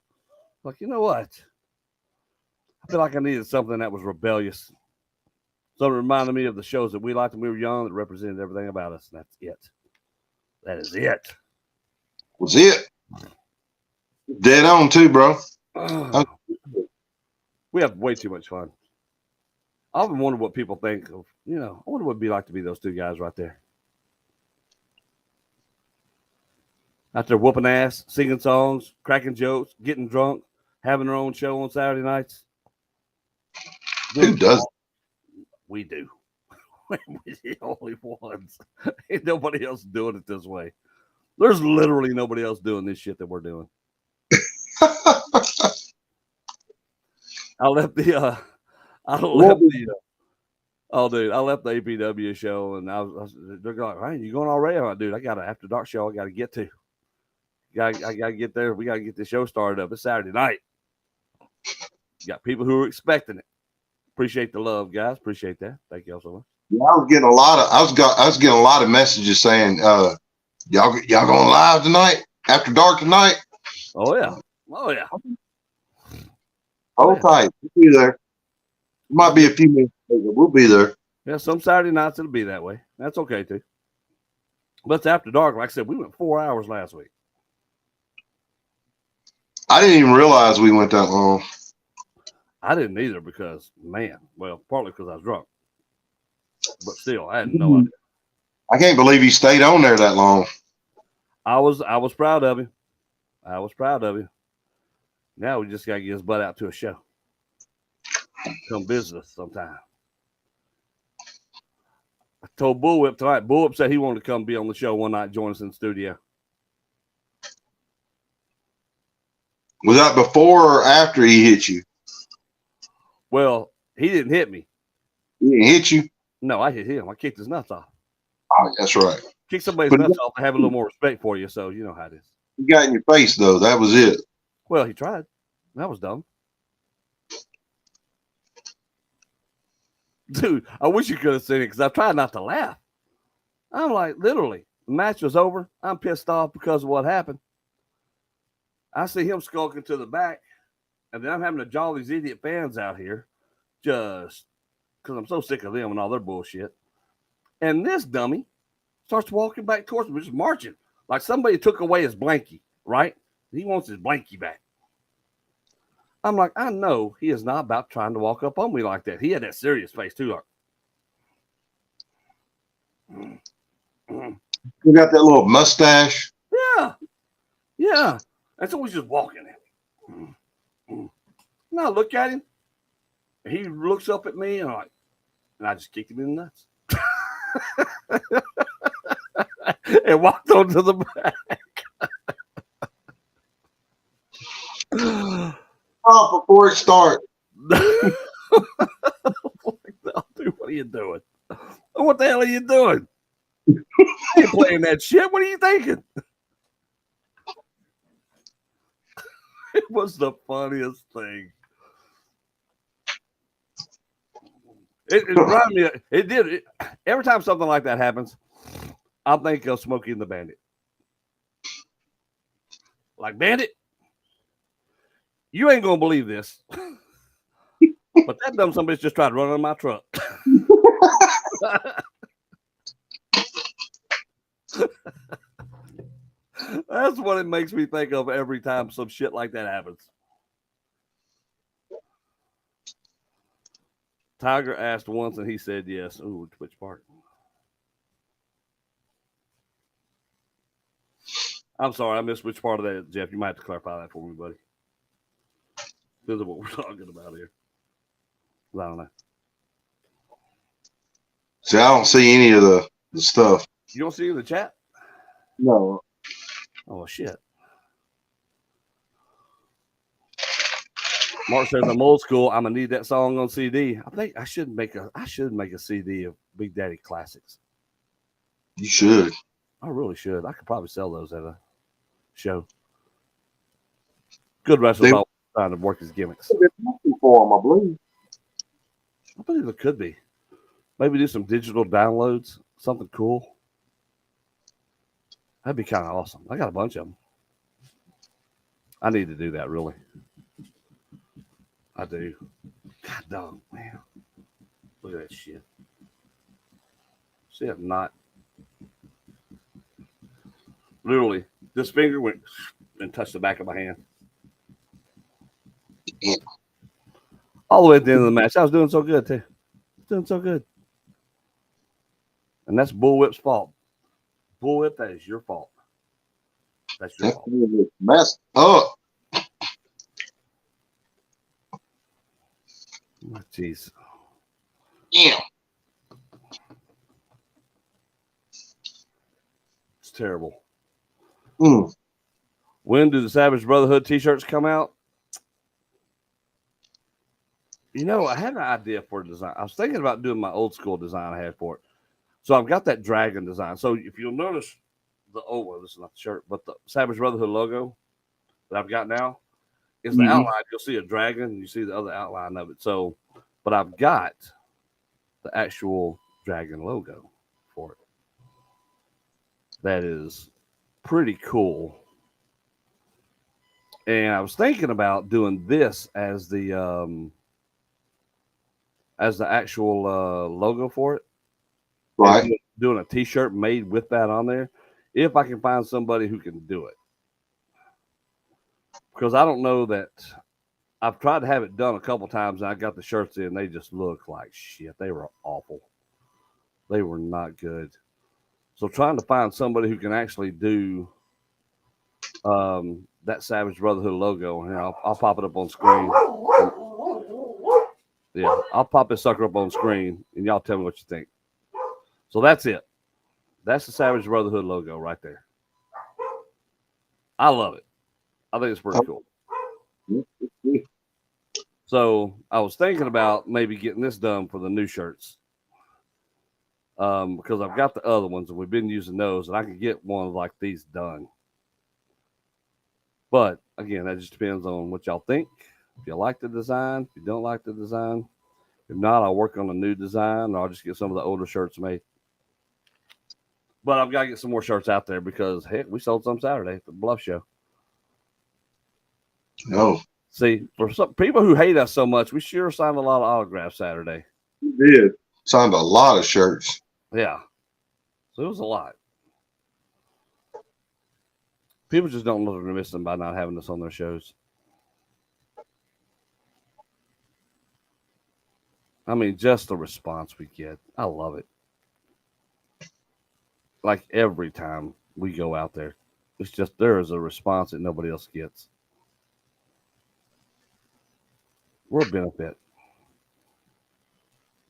S1: like, you know what? I feel like I needed something that was rebellious. Something reminded me of the shows that we liked when we were young that represented everything about us. And that's it. That is it.
S3: Was it. Dead on too, bro.
S1: We have way too much fun. I often wonder what people think of, I wonder what it'd be like to be those two guys right there. Out there whooping ass, singing songs, cracking jokes, getting drunk, having their own show on Saturday nights.
S3: Who does?
S1: We do. We're the only ones. Ain't nobody else doing it this way. There's literally nobody else doing this shit that we're doing. I left the APW show, and they're going, hey, you going already? I'm like, dude, I got an after dark show I got to get to. I got to get there. We got to get the show started up. It's Saturday night. You got people who are expecting it. Appreciate the love, guys. Appreciate that. Thank y'all so much.
S3: Yeah, I was getting a lot of messages saying, y'all going live tonight? After dark tonight?
S1: Oh yeah. Oh yeah.
S3: Hold tight. We'll be there. It might be a few minutes later. We'll be there.
S1: Yeah, some Saturday nights it'll be that way. That's okay too. But it's after dark. Like I said, we went 4 hours last week.
S3: I didn't even realize we went that long.
S1: I didn't either because, partly because I was drunk. But still, I had no idea.
S3: I can't believe he stayed on there that long.
S1: I was proud of him. I was proud of him. Now we just got to get his butt out to a show. Come visit us sometime. I told Bullwhip tonight. Bullwhip said he wanted to come be on the show one night, join us in the studio.
S3: Was that before or after he hit you?
S1: Well, he didn't hit me.
S3: He didn't hit you?
S1: No, I hit him. I kicked his nuts off.
S3: Oh, that's right.
S1: Kick somebody's nuts off to have a little more respect for you, so you know how it is.
S3: He got in your face, though. That was it.
S1: Well, he tried. That was dumb. Dude, I wish you could have seen it because I tried not to laugh. I'm like, literally, the match was over. I'm pissed off because of what happened. I see him skulking to the back, and then I'm having to jaw these idiot fans out here just because I'm so sick of them and all their bullshit. And this dummy starts walking back towards me, just marching like somebody took away his blankie, right? He wants his blankie back. I'm like, I know he is not about trying to walk up on me like that. He had that serious face too. Like,
S3: You got that little mustache.
S1: yeah. Yeah. And so he's just walking at me. And I look at him. And he looks up at me and I just kicked him in the nuts. And walked onto the back.
S3: Oh, before it starts.
S1: Dude, what are you doing? What the hell are you doing? You ain't playing that shit. What are you thinking? It was the funniest thing. It reminded me. It did. Every time something like that happens, I'll think of Smokey and the Bandit. Like, Bandit, you ain't gonna believe this, but that dumb somebody's just tried to run on my truck. That's what it makes me think of every time some shit like that happens. Tiger asked once and he said yes. Ooh, which part? I'm sorry, I missed which part of that, Jeff. You might have to clarify that for me, buddy. This is what we're talking about here. I don't know.
S3: See, I don't see any of the stuff.
S1: You don't see it in the chat?
S3: No.
S1: Oh shit. Mark says I'm old school. I'm gonna need that song on CD. I think I should make a CD of Big Daddy classics.
S3: You should.
S1: I really should. I could probably sell those at a show. Good wrestlers always trying to work his gimmicks.
S3: For him, I believe.
S1: I believe it could be. Maybe do some digital downloads, something cool. That'd be kind of awesome. I got a bunch of them. I need to do that, really. I do. God dog, man. Look at that shit. See that knot? Literally, this finger went and touched the back of my hand.
S3: Yeah.
S1: All the way at the end of the match. I was doing so good, too. Doing so good. And that's Bullwhip's fault. Bullwhip, that is your fault. That's your fault.
S3: Messed up.
S1: Oh, jeez.
S3: Yeah.
S1: It's terrible.
S3: Mm.
S1: When do the Savage Brotherhood t-shirts come out? You know, I had an idea for a design. I was thinking about doing my old school design I had for it. So I've got that dragon design. So if you'll notice well, this is not the shirt, but the Savage Brotherhood logo that I've got now is the outline. You'll see a dragon, and you see the other outline of it. So, but I've got the actual dragon logo for it. That is pretty cool. And I was thinking about doing this as the actual logo for it.
S3: Right.
S1: Doing a t-shirt made with that on there. If I can find somebody who can do it. Because I don't know that I've tried to have it done a couple times and I got the shirts in. They just look like shit. They were awful. They were not good. So trying to find somebody who can actually do that Savage Brotherhood logo. And I'll pop it up on screen. Yeah, I'll pop this sucker up on screen and y'all tell me what you think. So that's it. That's the Savage Brotherhood logo right there. I love it. I think it's pretty cool. So I was thinking about maybe getting this done for the new shirts. Because I've got the other ones and we've been using those and I can get one like these done. But again, that just depends on what y'all think. If you like the design, if you don't like the design. If not, I'll work on a new design or I'll just get some of the older shirts made. But I've got to get some more shirts out there because, heck, we sold some Saturday at the Bluff Show.
S3: No.
S1: See, for some people who hate us so much, we sure signed a lot of autographs Saturday.
S3: You did. Signed a lot of shirts.
S1: Yeah. So it was a lot. People just don't know they're missing by not having us on their shows. I mean, just the response we get. I love it. Like every time we go out there, it's just there is a response that nobody else gets. We're a benefit.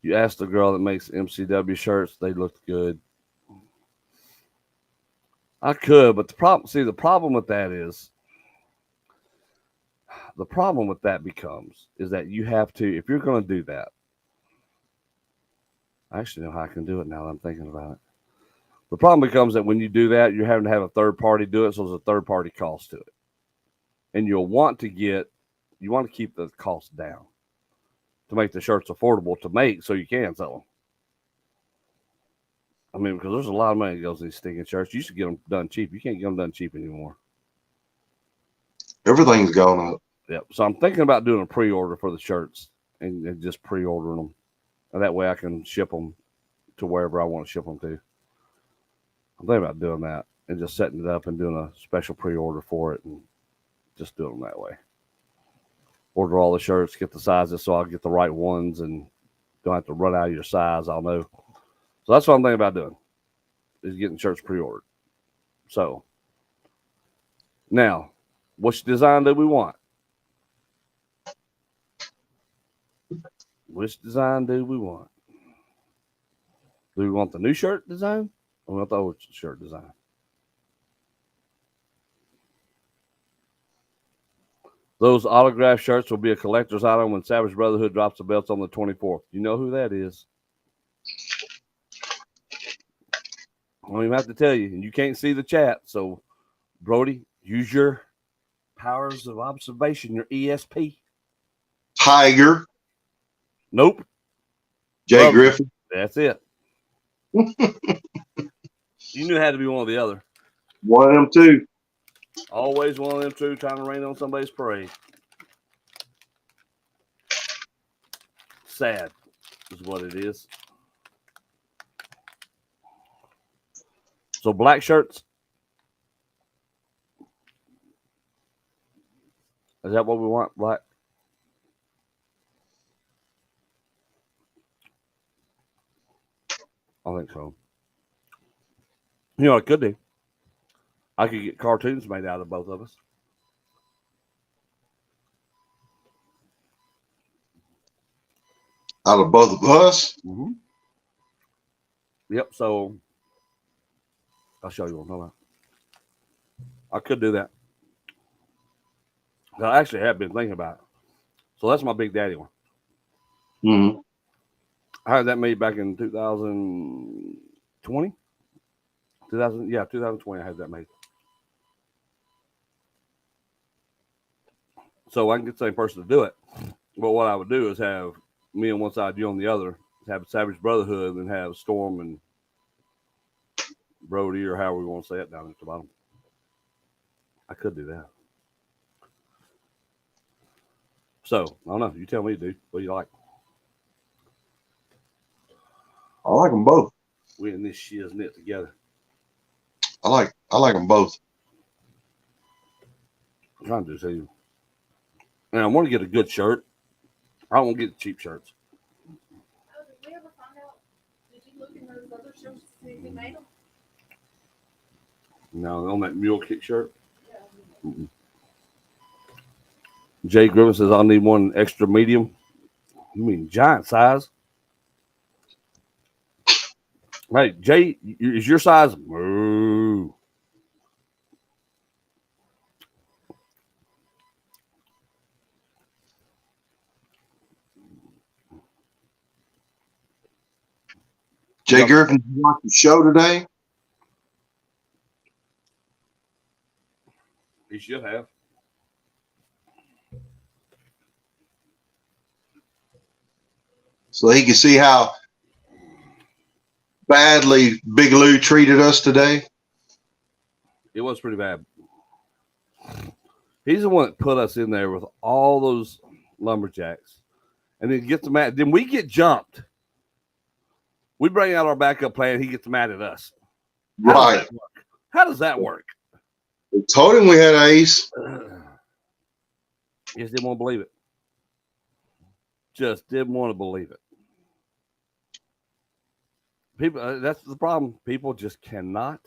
S1: You ask the girl that makes MCW shirts, they looked good. I could, but the problem with that is, the problem with that is that you have to, if you're going to do that, I actually know how I can do it now that I'm thinking about it. The problem becomes that when you do that, you're having to have a third party do it, so there's a third party cost to it. And you'll want to keep the cost down to make the shirts affordable to make so you can sell them. I mean, because there's a lot of money that goes in these stinking shirts. You used to get them done cheap. You can't get them done cheap anymore.
S3: Everything's gone up.
S1: Yep. So I'm thinking about doing a pre-order for the shirts and just pre-ordering them. And that way I can ship them to wherever I want to ship them to. I'm thinking about doing that and just setting it up and doing a special pre-order for it and just doing them that way. Order all the shirts, get the sizes so I'll get the right ones and don't have to run out of your size. I'll know. So that's what I'm thinking about doing, is getting shirts pre-ordered. So now, which design do we want? Which design do we want? Do we want the new shirt design or we want the old shirt design? Those autograph shirts will be a collector's item when Savage Brotherhood drops the belts on the 24th. You know who that is. I don't even have to tell you. And you can't see the chat. So, Brody, use your powers of observation, your ESP.
S3: Tiger,
S1: Nope.
S3: Jay
S1: Brother.
S3: Griffin.
S1: That's it. You knew it had to be one or the other.
S3: One of them two.
S1: Always one of them two trying to rain on somebody's parade. Sad is what it is. So black shirts. Is that what we want? Black? I think so. You know, it could be. I could get cartoons made out of both of us.
S3: Out of both of us.
S1: Mm-hmm. Yep. So I'll show you what I'm talking about. I could do that. I actually have been thinking about it. So that's my Big Daddy one.
S3: Mm-hmm.
S1: I had that made back in 2020. 2020. I had that made. So I can get the same person to do it. But what I would do is have me on one side, you on the other, have Savage Brotherhood, and have Storm and Brody, or however we want to say it, down at the bottom. I could do that. So, I don't know. You tell me, dude. What do you like?
S3: I like them both.
S1: We in this shiznit together.
S3: I like them both.
S1: I'm trying to see. And I want to get a good shirt. I don't want to get the cheap shirts.
S2: Oh, did we ever find out? Did you look in those other shirts to see who made them?
S1: No, on that mule kick shirt.
S2: Yeah.
S1: Mm-mm. Jay Griffin says, I'll need one extra medium. You mean giant size? Hey, Jay, is your size? Moo.
S3: Jay
S1: Yep.
S3: Griffin, did you watch the show today?
S1: He should have.
S3: So he could see how badly Big Lou treated us today.
S1: It was pretty bad. He's the one that put us in there with all those lumberjacks. And then gets mad. Then we get jumped. We bring out our backup plan. He gets mad at us.
S3: Right.
S1: How does that work?
S3: We told him we had ace.
S1: Just didn't want to believe it. Just didn't want to believe it. People, that's the problem. People just cannot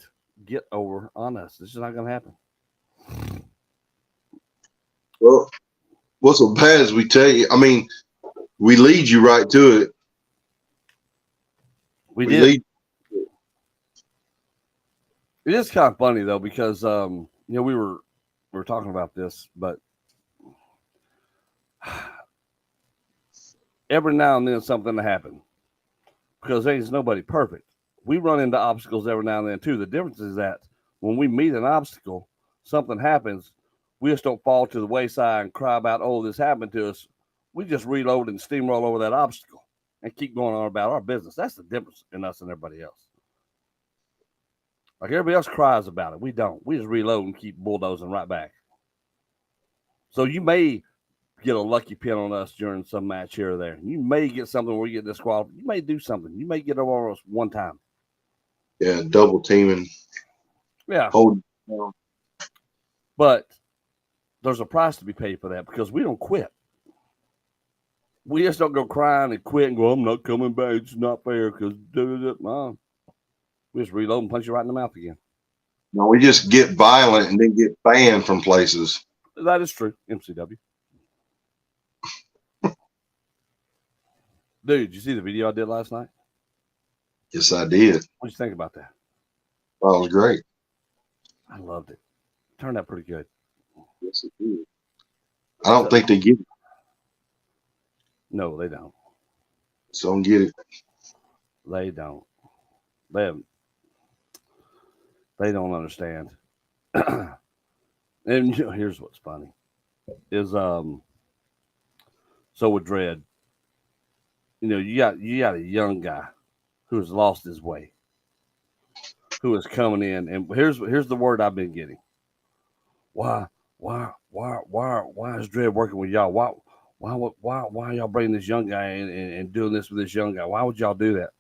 S1: get over on us. This is not going to happen.
S3: Well, what's so bad is we tell you, I mean, we lead you right to it.
S1: We did.
S3: lead.
S1: It is kind of funny though, because you know, we were talking about this, but every now and then something will happen, because there's nobody perfect. We run into obstacles every now and then too. The difference is that when we meet an obstacle, something happens, we just don't fall to the wayside and cry about, oh, this happened to us. We just reload and steamroll over that obstacle and keep going on about our business. That's the difference in us and everybody else. Like everybody else cries about it. We don't. We just reload and keep bulldozing right back. So you may get a lucky pin on us during some match here or there. You may get something where you get disqualified. You may do something. You may get over us one time.
S3: Yeah, double teaming.
S1: Yeah.
S3: Hold.
S1: But there's a price to be paid for that, because we don't quit. We just don't go crying and quit and go, I'm not coming back. It's not fair because we just reload and punch you right in the mouth again.
S3: No, we just get violent and then get banned from places.
S1: That is true. MCW. Dude, did you see the video I did last night?
S3: Yes, I did.
S1: What did you think about that?
S3: That was great.
S1: I loved it. Turned out pretty good.
S3: Yes, it did. I don't think they get it.
S1: No, they don't.
S3: So don't get it.
S1: They don't. They haven't. They don't understand. And here's what's funny is so with Dredd, you got a young guy who has lost his way, who is coming in, and here's the word I've been getting. Why is Dredd working with y'all? Why y'all bringing this young guy in and doing this with this young guy? Why would y'all do that?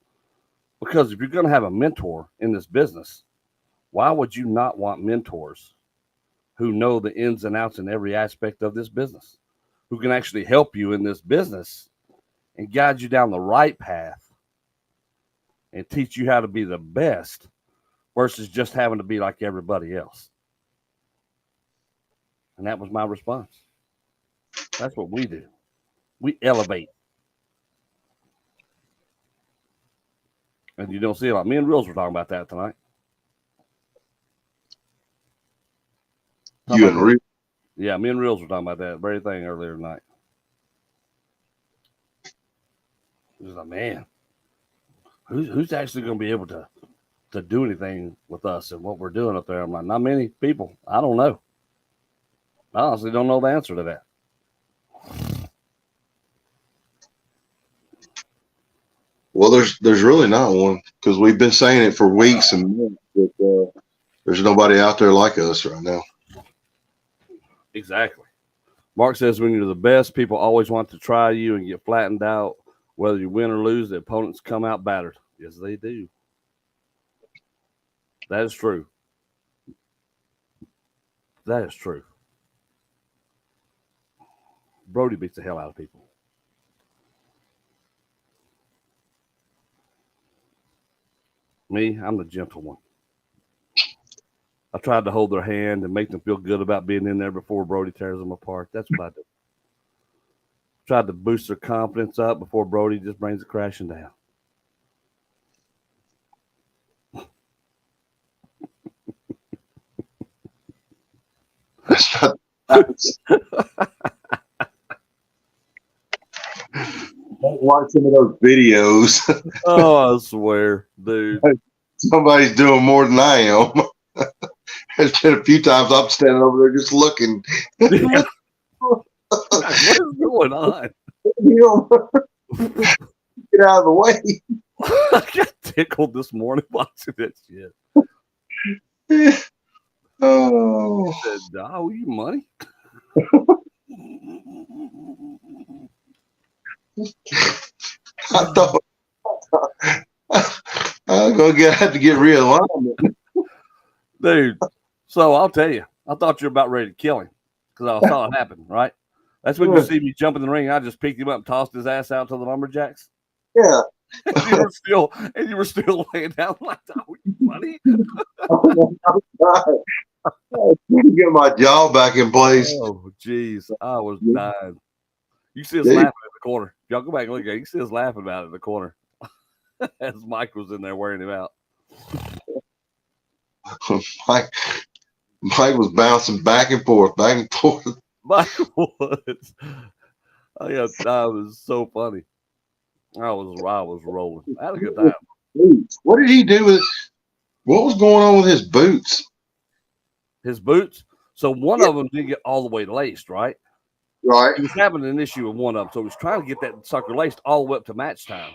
S1: Because if you're going to have a mentor in this business, why would you not want mentors who know the ins and outs in every aspect of this business, who can actually help you in this business and guide you down the right path and teach you how to be the best versus just having to be like everybody else? And that was my response. That's what we do. We elevate. And you don't see a lot. Me and Reels were talking about that tonight.
S3: You and Real.
S1: Yeah, me and Reels were talking about that very thing earlier tonight. He was like, man, who's actually going to be able to do anything with us and what we're doing up there? I'm like, not many people. I don't know. I honestly don't know the answer to that.
S3: Well, there's really not one, because we've been saying it for weeks and months, but there's nobody out there like us right now.
S1: Exactly. Mark says when you're the best, people always want to try you and get flattened out. Whether you win or lose, the opponents come out battered. Yes, they do. That is true. That is true. Brody beats the hell out of people. Me, I'm the gentle one. I tried to hold their hand and make them feel good about being in there before Brody tears them apart. That's what I do. Tried to boost their confidence up before Brody just brings it crashing down.
S3: Watch some of those videos.
S1: Oh, I swear, dude.
S3: Somebody's doing more than I am. There's been a few times I'm standing over there just looking.
S1: What is going on?
S3: Get out of the way.
S1: I got tickled this morning watching that shit.
S3: Oh.
S1: I said, I owe you money.
S3: I thought I was gonna have to get realignment.
S1: Dude, so I'll tell you, I thought you were about ready to kill him because I saw it happen, right? That's when you see me jump in the ring. I just picked him up and tossed his ass out to the lumberjacks.
S3: Yeah.
S1: And you were still laying down like, oh, you money.
S3: Get my jaw back in place.
S1: Oh, jeez. I was dying. You see us laughing in the corner. If y'all go back and look at it, you see us laughing about it in the corner as Mike was in there wearing him out.
S3: Mike was bouncing back and forth.
S1: Mike was. Oh, yeah, that was so funny. I was rolling. I had a good time.
S3: What did he do with? What was going on with his boots?
S1: His boots. So one of them didn't get all the way laced, right?
S3: Right.
S1: He was having an issue with one of them, so he was trying to get that sucker laced all the way up to match time.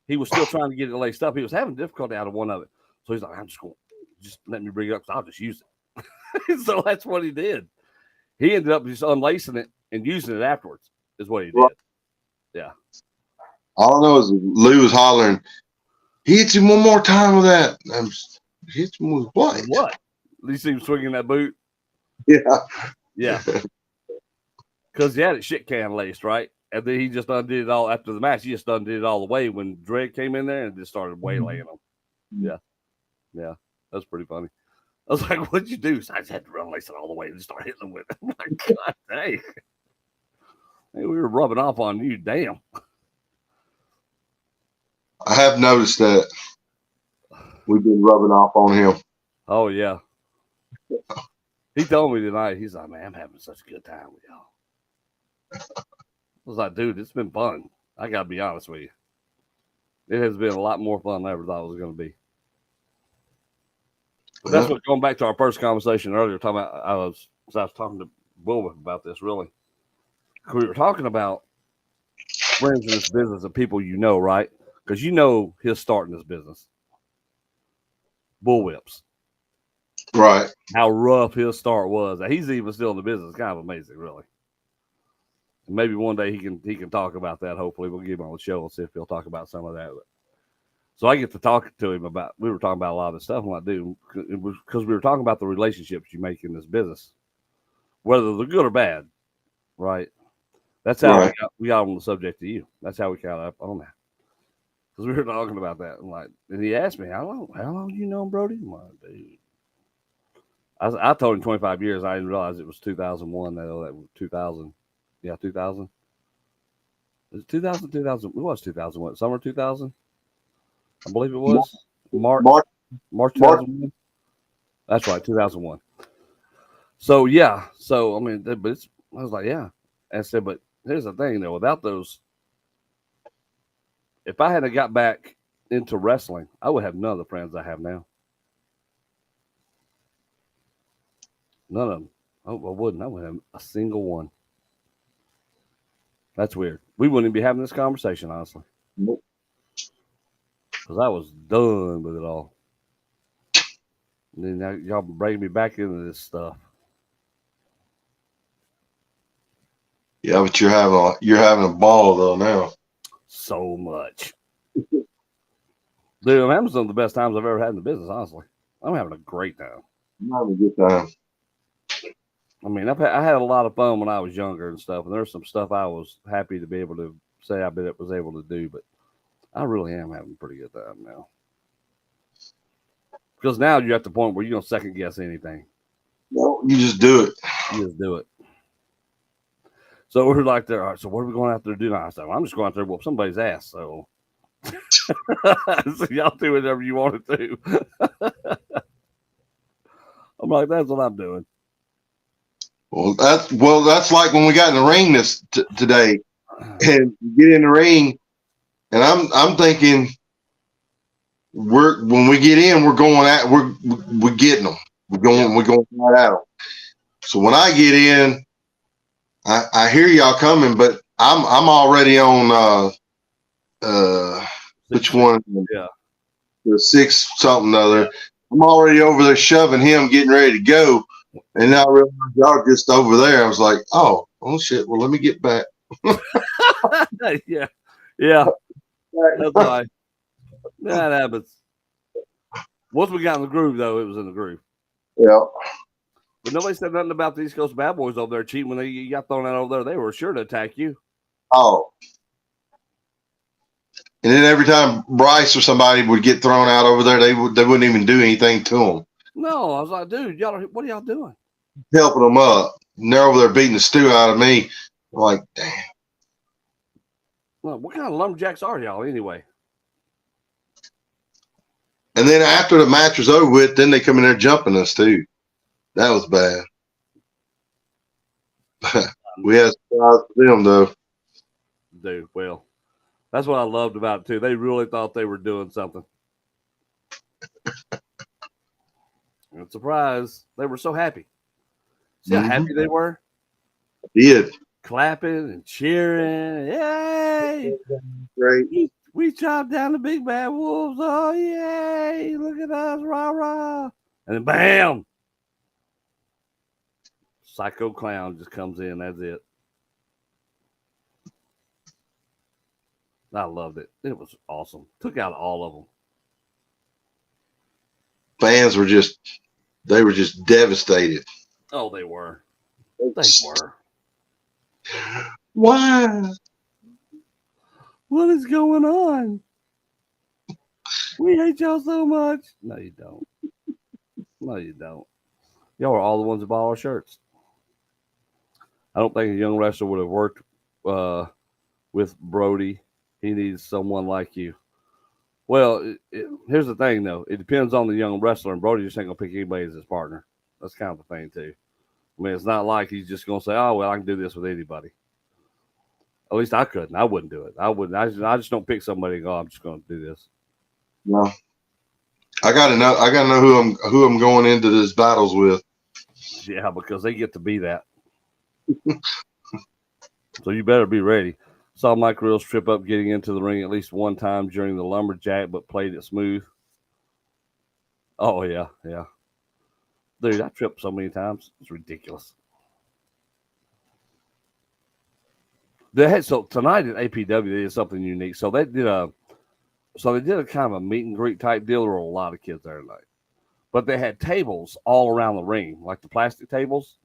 S1: He was still trying to get it laced up. He was having difficulty out of one of it. So he's like, I'm just going to just let me bring it up because I'll just use it. So that's what he did. He ended up just unlacing it and using it afterwards is what he did.
S3: Right.
S1: Yeah.
S3: All I know is Lou was hollering, he hits him one more time with that. He hits him with what?
S1: What? You see him swinging that boot?
S3: Yeah.
S1: Yeah. Because he had it shit can laced, right? And then he just undid it all after the match. He just undid it all the way when Dredd came in there and just started waylaying him. Yeah. Yeah. That's pretty funny. I was like, what'd you do? So I just had to unlace it all the way and just start hitting him with it. I'm like, God dang. Hey, we were rubbing off on you. Damn.
S3: I have noticed that we've been rubbing off on him.
S1: Oh, yeah. He told me tonight, he's like, man, I'm having such a good time with y'all. I was like, dude, it's been fun. I got to be honest with you. It has been a lot more fun than I ever thought it was going to be. But that's what, going back to our first conversation earlier, talking about, I was talking to Bullwhip about this, really. We were talking about friends in this business and people you know, right? Because you know his start in this business. Bullwhips.
S3: Right.
S1: How rough his start was. He's even still in the business. It's kind of amazing, really. And maybe one day he can talk about that. Hopefully, we'll get him on the show and see if he'll talk about some of that. So I get to talk to him about. We were talking about a lot of this stuff. I'm like, dude, because we were talking about the relationships you make in this business, whether they're good or bad, right? That's how we got on the subject to you. That's how we got up on that. Because we were talking about that. And he asked me, how long you know him, Brody? I'm like, dude. I told him 25 years. I didn't realize it was 2001. That was 2000. Yeah, 2000. Was it 2000? 2000. It was 2001. Summer 2000. I believe it was March 2001. That's right, 2001. So yeah. So I mean, but I was like, yeah. And I said, but here's the thing, though. Without those, if I hadn't got back into wrestling, I would have none of the friends I have now. None of them. Oh, I wouldn't. I wouldn't have a single one. That's weird. We wouldn't even be having this conversation, honestly.
S3: Nope.
S1: Because I was done with it all. And then now y'all bring me back into this stuff.
S3: Yeah, but you're having a ball though now.
S1: So much. Dude, I'm having some of the best times I've ever had in the business, honestly. I'm having a great time.
S3: I'm having a good time.
S1: I mean, I had a lot of fun when I was younger and stuff, and there's some stuff I was happy to be able to say I was able to do, but I really am having a pretty good time now. Because now you're at the point where you don't second guess anything.
S3: No, you just do it.
S1: You just do it. So we're like, there. All right, so what are we going out there to do now? I said, well, I'm just going out there to whoop somebody's ass. So, so y'all do whatever you want to do. I'm like, that's what I'm doing.
S3: Well, that's like when we got in the ring today, and get in the ring, and I'm thinking when we get in, we're getting them. We're going right at them. So when I get in, I hear y'all coming, but I'm already on which one?
S1: Yeah,
S3: the 6 something other. Yeah. I'm already over there shoving him, getting ready to go. And now I realize y'all just over there. I was like, oh shit. Well, let me get back.
S1: yeah. That's right. That happens. Once we got in the groove, though, it was in the groove.
S3: Yeah.
S1: But nobody said nothing about the East Coast Bad Boys over there cheating when they got thrown out over there. They were sure to attack you.
S3: Oh. And then every time Bryce or somebody would get thrown out over there, they wouldn't even do anything to them.
S1: No, I was like, dude, what are y'all doing?
S3: Helping them up. And they're over there beating the stew out of me. I'm like, damn.
S1: Well, what kind of lumberjacks are y'all anyway?
S3: And then after the match was over with, then they come in there jumping us too. That was bad. We had surprise for them though.
S1: Dude, well, that's what I loved about it too. They really thought they were doing something. And surprise, they were so happy. See how happy they were?
S3: I did.
S1: Clapping and cheering. Yay!
S3: Great.
S1: We chopped down the big bad wolves. Oh, yay! Look at us, rah rah! And then bam! Psycho Clown just comes in. That's it. I loved it. It was awesome. Took out all of them.
S3: Fans were just devastated.
S1: Oh, they were. They were.
S3: Why?
S1: What is going on? We hate y'all so much. No, you don't. No, you don't. Y'all are all the ones that bought our shirts. I don't think a young wrestler would have worked with Brody. He needs someone like you. Well, here's the thing, though. It depends on the young wrestler, and Brody just ain't going to pick anybody as his partner. That's kind of the thing, too. I mean, it's not like he's just going to say, "Oh, well, I can do this with anybody." At least I couldn't. I wouldn't do it. I wouldn't. I just don't pick somebody and go, "I'm just going to do this."
S3: No. I gotta know. I gotta know who I'm going into these battles with.
S1: Yeah, because they get to be that. So you better be ready. Saw Mike Reels trip up getting into the ring at least one time during the lumberjack, but played it smooth. Oh yeah, yeah. Dude, I tripped so many times. It's ridiculous. So tonight at APW they did something unique. So they did a kind of a meet and greet type deal. There were a lot of kids there tonight. But they had tables all around the ring, like the plastic tables.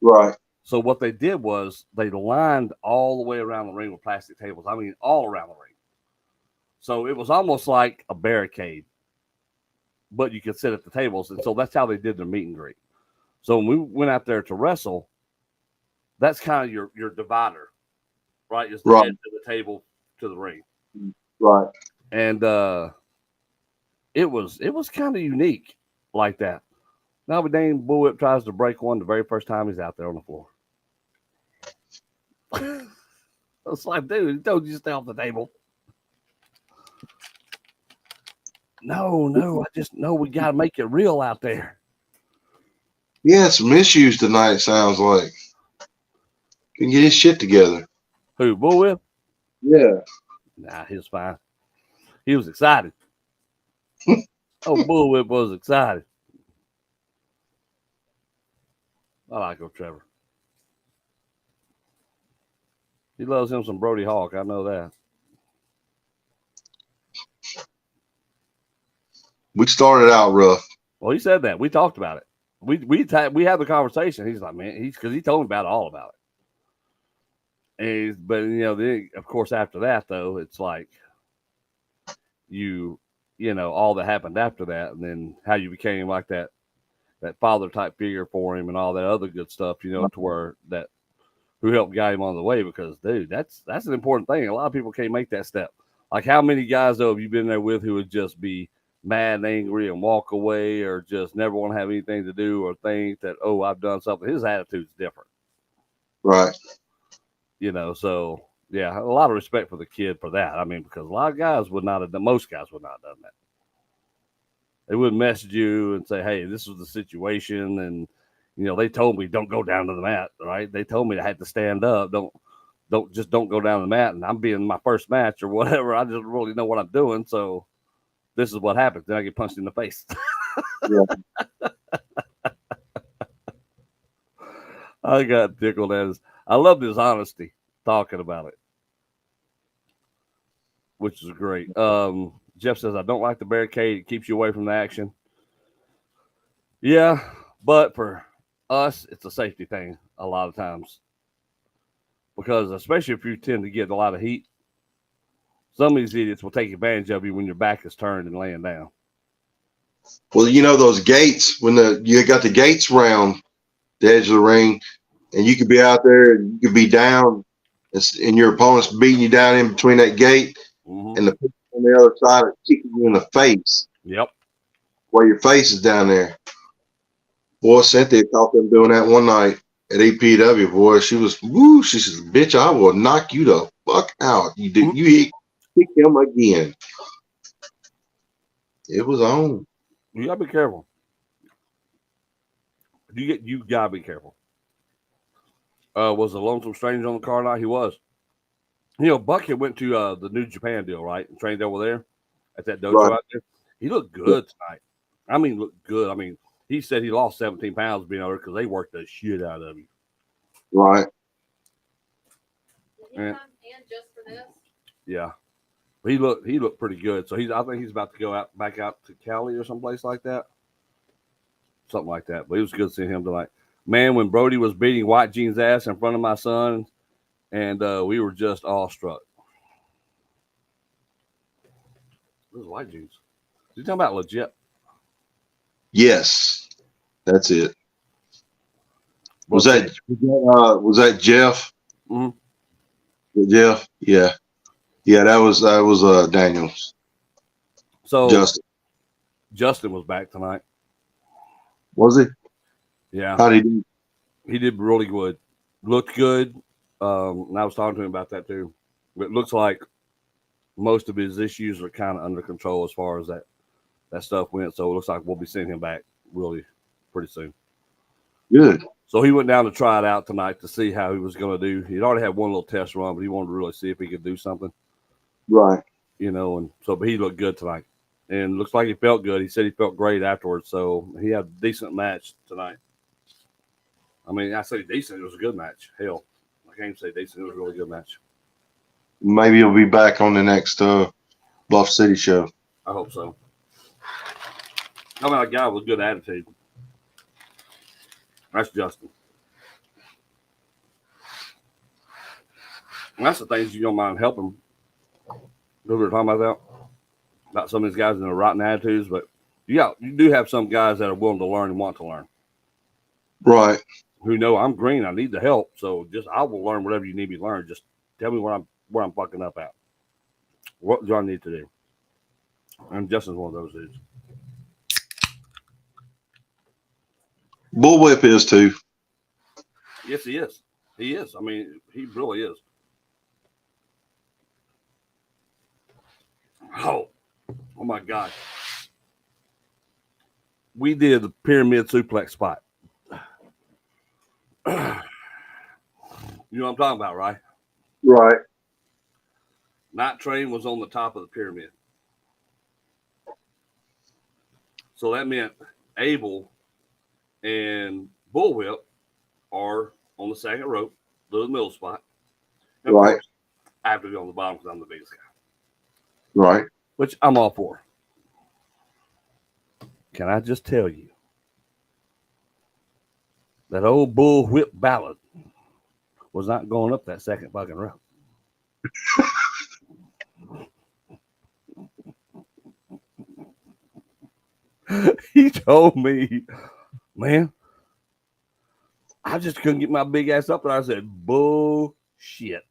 S3: Right.
S1: So what they did was they lined all the way around the ring with plastic tables. I mean, all around the ring. So it was almost like a barricade, but you could sit at the tables. And so that's how they did their meet and greet. So when we went out there to wrestle, that's kind of your divider, right? Is the
S3: Right.
S1: edge of the table to the ring.
S3: Right.
S1: And it was kind of unique like that. Now, but Dane Bullwhip tries to break one the very first time he's out there on the floor. It's like, dude, he told you to stay off the table. No, I just know we got to make it real out there.
S3: Yeah, some issues tonight. Sounds like can get his shit together.
S1: Who, Bullwhip?
S3: Yeah.
S1: Nah, he was fine. He was excited. Bullwhip was excited. I like old Trevor. He loves him some Brody Hawk. I know that.
S3: We started out rough.
S1: Well, he said that. We talked about it. We had the conversation. He's like, man, because he told me all about it. But then, of course, after that though, it's like all that happened after that, and then how you became like that father type figure for him, and all that other good stuff. To where that who helped guide him on the way. Because dude, that's an important thing. A lot of people can't make that step. Like how many guys though have you been there with who would just be mad and angry and walk away, or just never want to have anything to do, or think that, oh, I've done something. His attitude's different.
S3: Right.
S1: So yeah, a lot of respect for the kid for that. I mean, because a lot of guys would not have done, most guys would not have done that. They would message you and say, hey, this was the situation. And, they told me don't go down to the mat, right? They told me I had to stand up. Don't go down to the mat. And I'm being my first match or whatever. I just really know what I'm doing. So this is what happens. Then I get punched in the face. I got tickled at his. I loved his honesty talking about it, which is great. Jeff says, I don't like the barricade. It keeps you away from the action. Yeah, but for us, it's a safety thing a lot of times. Because especially if you tend to get a lot of heat, some of these idiots will take advantage of you when your back is turned and laying down.
S3: Well, those gates, when you got the gates round the edge of the ring, and you could be out there and you could be down, and your opponent's beating you down in between that gate, and the people on the other side are kicking you in the face.
S1: Yep.
S3: While your face is down there. Boy, Cynthia caught them doing that one night at APW. Boy, she says, bitch, I will knock you the fuck out. You kick him again. It was on.
S1: You gotta be careful. You gotta be careful. Was the Lonesome Stranger on the card night? He was. Bucket went to the New Japan deal, right? And trained over there at that dojo out there. He looked good tonight. I mean, looked good. I mean, he said he lost 17 pounds being over there because they worked the shit out of him.
S3: Right.
S2: Did he come in just for this?
S1: Yeah. He looked pretty good. So I think he's about to go back out to Cali or someplace like that. Something like that. But it was good seeing him tonight. Man, when Brody was beating White Gene's ass in front of my son, and we were just awestruck. This is White Gene's. You talking about legit?
S3: Yes, that's it. Was that Jeff?
S1: Mm-hmm.
S3: Jeff? Yeah. That was Daniels.
S1: So
S3: Justin
S1: was back tonight.
S3: Was he?
S1: Yeah.
S3: How did he do?
S1: He did really good. Looked good. And I was talking to him about that too. But it looks like most of his issues are kind of under control as far as that stuff went. So it looks like we'll be seeing him back really pretty soon.
S3: Good.
S1: So he went down to try it out tonight to see how he was going to do. He'd already had one little test run, but he wanted to really see if he could do something,
S3: Right.
S1: and so, but he looked good tonight. And looks like he felt good. He said he felt great afterwards. So he had a decent match tonight. I mean, I say decent. It was a good match. Hell, I can't even say decent. It was a really good match.
S3: Maybe he'll be back on the next Bluff City show.
S1: I hope so. I mean, a guy with good attitude. That's Justin. And that's the things you don't mind helping. We were talking about some of these guys in their rotten attitudes, but you do have some guys that are willing to learn and want to learn.
S3: Right.
S1: Who know I'm green, I need the help, so I will learn whatever you need me to learn. Just tell me where I'm fucking up at. What do I need to do? And Justin's one of those dudes.
S3: Bullwhip is too.
S1: Yes, he is. He is. I mean, he really is. Oh my God. We did the pyramid suplex spot. You know what I'm talking about, right?
S3: Right.
S1: Night Train was on the top of the pyramid. So that meant Abel and Bullwhip are on the second rope, the middle spot. And
S3: Right.
S1: I have to be on the bottom because I'm the biggest guy.
S3: Right.
S1: Which I'm all for. Can I just tell you that old Bullwhip Ballard was not going up that second fucking rope. He told me, man, I just couldn't get my big ass up there. I said, bullshit.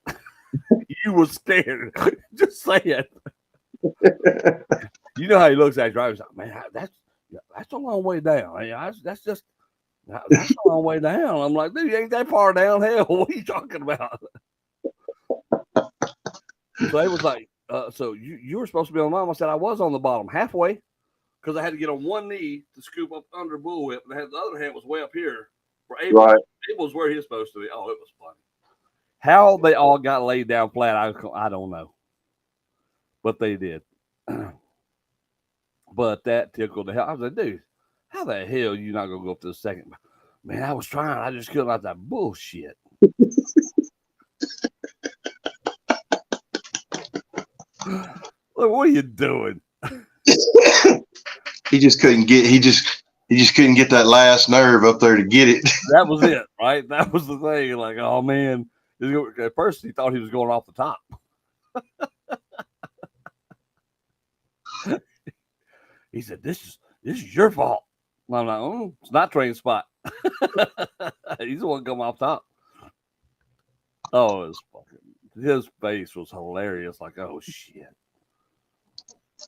S1: You were scared. Just say it. You know how he looks at you, right? He's like, man, that's a long way down. That's a long way down. I'm like, dude, you ain't that far down. Hell, what are you talking about? So it was like, so you were supposed to be on the bottom. I said I was on the bottom halfway because I had to get on one knee to scoop up under Bullwhip, and the other hand was way up here for Abel.
S3: Right.
S1: Abel was where he was supposed to be. Oh, it was funny. How they all got laid down flat, I don't know, but they did. But that tickled the hell. I was like, dude, how the hell you not gonna go up to the second? Man, I was trying. I just couldn't. I was like, bullshit. Look, what are you doing?
S3: He just couldn't get. He just couldn't get that last nerve up there to get it.
S1: That was it, right? That was the thing. Like, oh man, at first he thought he was going off the top. He said, "This is your fault." And I'm like, "Oh, it's not Train spot." He's the one coming off top. Oh, it was fucking. His face was hilarious. Like, oh shit.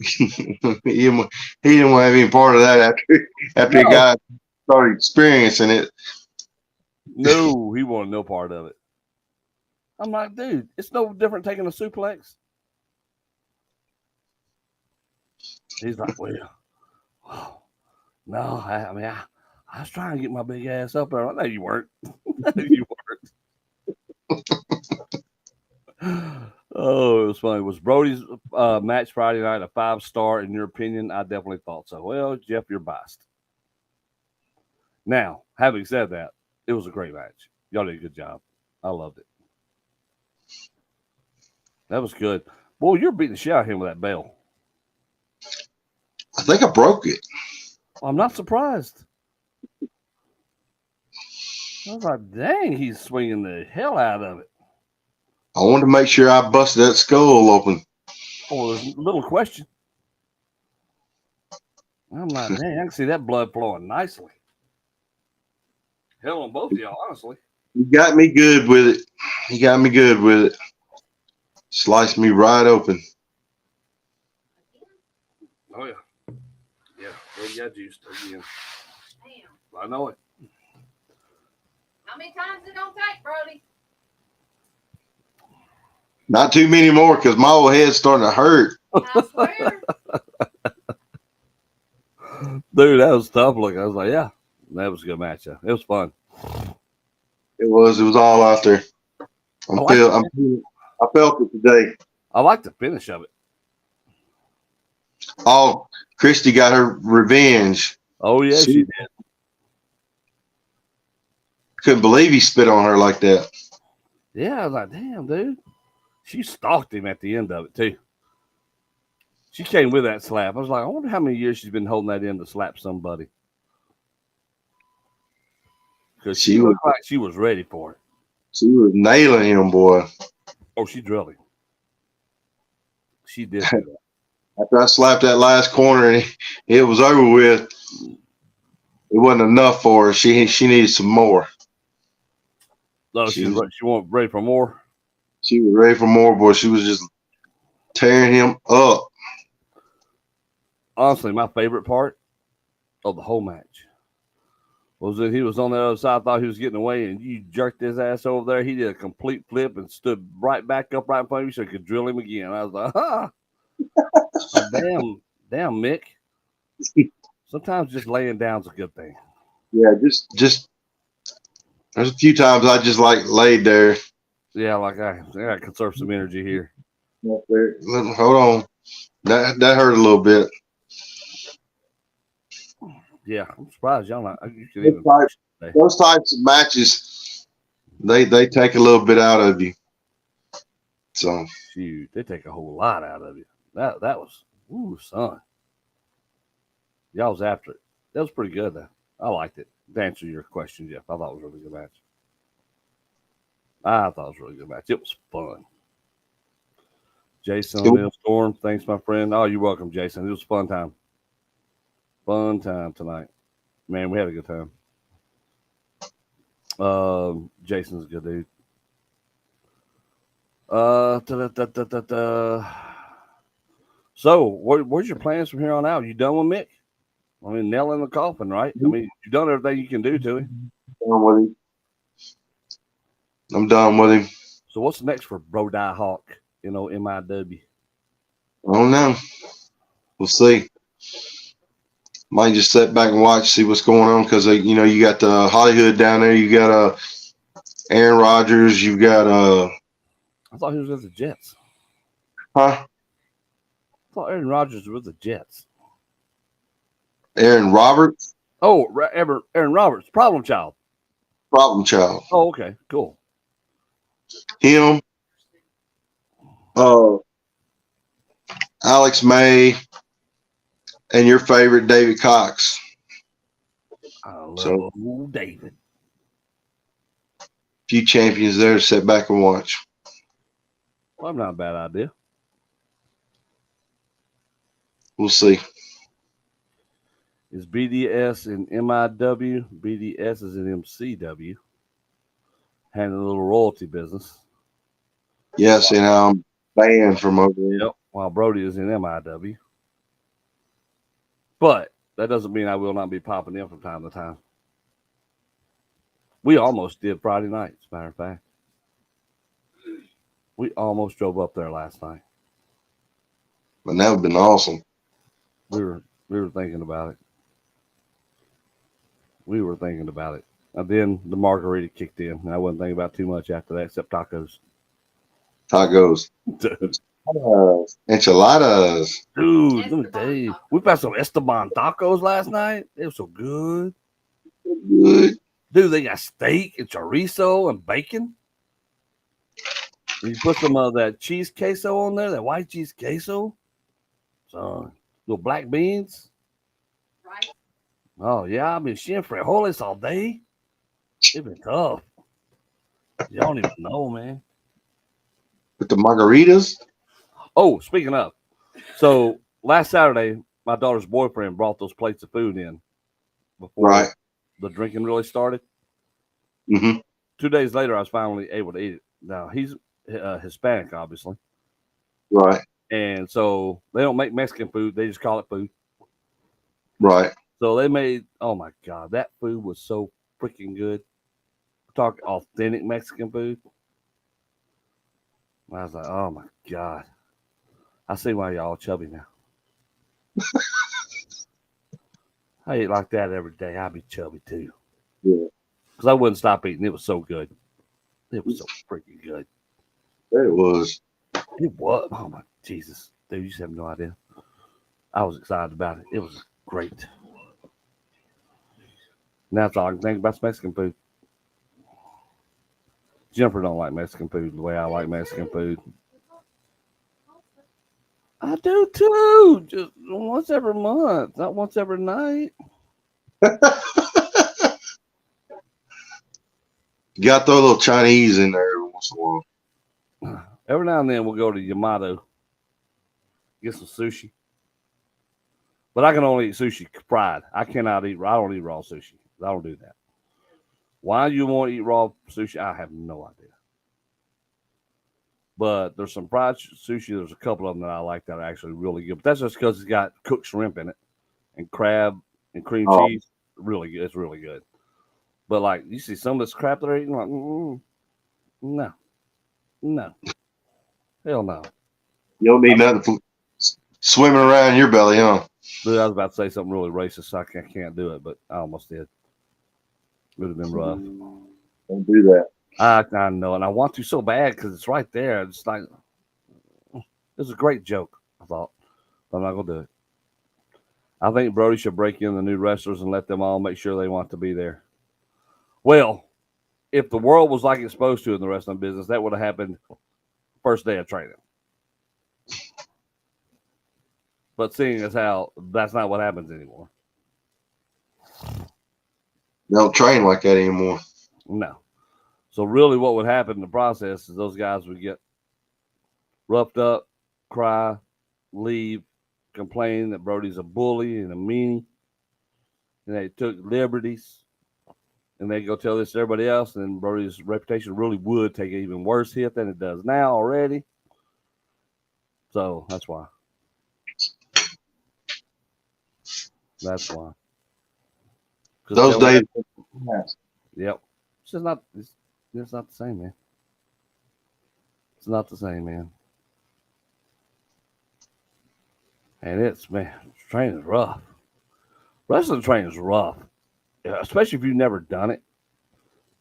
S3: he didn't want to have any part of that after
S1: No.
S3: the guy started experiencing it.
S1: No, he wanted no part of it. I'm like, dude, it's no different taking a suplex. He's like, well, no, I mean, I was trying to get my big ass up there. I know you weren't. You weren't. Oh, it was funny. Was Brody's match Friday night a 5-star in your opinion? I definitely thought so. Well, Jeff, you're biased. Now, having said that, it was a great match. Y'all did a good job. I loved it. That was good. Boy, you're beating the shit out of him with that bell.
S3: I think I broke it.
S1: I'm not surprised. I was like, dang, he's swinging the hell out of it.
S3: I wanted to make sure I busted that skull open.
S1: Oh, there's a little question. I'm like, dang, I can see that blood flowing nicely. Hell on both of y'all, honestly.
S3: He got me good with it. He got me good with it. Sliced me right open.
S1: Oh, yeah. Yeah, well, you got juiced again.
S2: Damn.
S1: I know it.
S2: How many times it gonna take, Brody?
S3: Not too many more because my old head's starting to hurt.
S2: I swear.
S1: Dude, that was tough looking. I was like, yeah, that was a good match. Yeah. It was fun.
S3: It was all out there. I felt it today.
S1: I like the finish of it.
S3: Oh, Christy got her revenge.
S1: Oh, yeah, she did.
S3: Couldn't believe he spit on her like that.
S1: Yeah, I was like, damn, dude. She stalked him at the end of it, too. She came with that slap. I was like, I wonder how many years she's been holding that in to slap somebody. Because she looked like she was ready for it.
S3: She was nailing him, boy.
S1: Oh, she drilled him. She did do that.
S3: After I slapped that last corner and it was over with, it wasn't enough for her. She needed some more.
S1: Oh, she wasn't ready for more?
S3: She was ready for more, boy. She was just tearing him up.
S1: Honestly, my favorite part of the whole match was that he was on the other side. I thought he was getting away, and you jerked his ass over there. He did a complete flip and stood right back up right in front of you so you could drill him again. I was like, oh, damn, Mick. Sometimes just laying down's a good thing.
S3: Yeah, just there's a few times I just like laid there.
S1: Yeah, like I conserve some energy here.
S3: Hold on. That hurt a little bit.
S1: Yeah, I'm surprised y'all not.
S3: Those types of matches, they take a little bit out of you. So
S1: shoot, they take a whole lot out of you. That was son. Y'all was after it. That was pretty good though. I liked it. To answer your question, Jeff, I thought it was a really good match. I thought it was a really good match. It was fun. Jason O'Neill Storm, thanks, my friend. Oh, you're welcome, Jason. It was a fun time. Fun time tonight. Man, we had a good time. Jason's a good dude. So, where's your plans from here on out? You done with Mick? I mean, nail in the coffin, right? I mean, you've done everything you can do to him.
S3: I'm done with him.
S1: So, what's next for Brody Hawk? MIW.
S3: I don't know. We'll see. Might just sit back and watch, see what's going on because you got the Hollywood down there. You got Aaron Rodgers. You got
S1: I thought he was with the Jets.
S3: Huh?
S1: I thought Aaron Rodgers was with the Jets.
S3: Aaron Roberts.
S1: Oh, Aaron Roberts, Problem Child.
S3: Problem Child.
S1: Oh, okay, cool.
S3: Him. Alex May. And your favorite, David Cox.
S1: I love David.
S3: Few champions there to sit back and watch.
S1: Well, not a bad idea.
S3: We'll see.
S1: Is BDS in MIW? BDS is in MCW. Handling a little royalty business.
S3: Yes, and I'm banned from over there.
S1: Yep, while Brody is in MIW. But that doesn't mean I will not be popping in from time to time. We almost did Friday night, as a matter of fact. We almost drove up there last night.
S3: And that would have been awesome.
S1: We were thinking about it. And then the margarita kicked in. And I wasn't thinking about too much after that, except tacos.
S3: Enchiladas.
S1: Dude, let me tell you. We had some Esteban tacos last night. They were so good.
S3: Good.
S1: Dude, they got steak and chorizo and bacon. And you put some of that cheese queso on there, that white cheese queso. So, little black beans.
S2: Right.
S1: Oh, yeah. I've been shitting frijoles all day. It's been tough. You don't even know, man.
S3: With the margaritas?
S1: Oh, speaking of. So, last Saturday, my daughter's boyfriend brought those plates of food in before the drinking really started.
S3: Mm-hmm.
S1: 2 days later, I was finally able to eat it. Now, he's Hispanic, obviously.
S3: Right.
S1: And so they don't make Mexican food. They just call it food.
S3: Right.
S1: So they made, oh, my God, that food was so freaking good. talk authentic Mexican food. I was like, oh my God. I see why y'all chubby now. I eat like that every day. I'd be chubby too.
S3: Yeah.
S1: Because I wouldn't stop eating. It was so good. It was so freaking good.
S3: It was.
S1: It was. Oh my Jesus. Dude, you just have no idea. I was excited about it. It was great. Now that's all I can think about Mexican food. Jennifer don't like Mexican food the way I like Mexican food. I do too. Just once every month, not once every night.
S3: You got to throw a little Chinese in there every once in a while.
S1: Every now and then we'll go to Yamato, get some sushi. But I can only eat sushi fried. I cannot eat. I don't eat raw sushi. I don't do that. Why you want to eat raw sushi? I have no idea. But there's some fried sushi. There's a couple of them that I like that are actually really good. But that's just because it's got cooked shrimp in it and crab and cream cheese. Really good. It's really good. But like you see some of this crap that they're eating, like no, hell no.
S3: You don't need nothing swimming around in your belly, huh?
S1: Dude, I was about to say something really racist. So I can't do it, but I almost did. It would have been rough.
S3: Don't do that.
S1: I know, and I want to so bad because it's right there. It's like it's a great joke. I thought, but I'm not gonna do it. I think Brody should break in the new wrestlers and let them all make sure they want to be there. Well, if the world was like it's supposed to in the wrestling business, that would have happened first day of training. But seeing as how that's not what happens anymore.
S3: They don't train like that anymore.
S1: No. So really what would happen in the process is those guys would get roughed up, cry, leave, complain that Brody's a bully and a meanie. And they took liberties. And they go tell this to everybody else, and Brody's reputation really would take an even worse hit than it does now already. So that's why. That's why.
S3: Those days.
S1: Yep. It's just not. It's not the same, man. It's not the same, man. And it's training is rough. Wrestling training is rough, especially if you've never done it,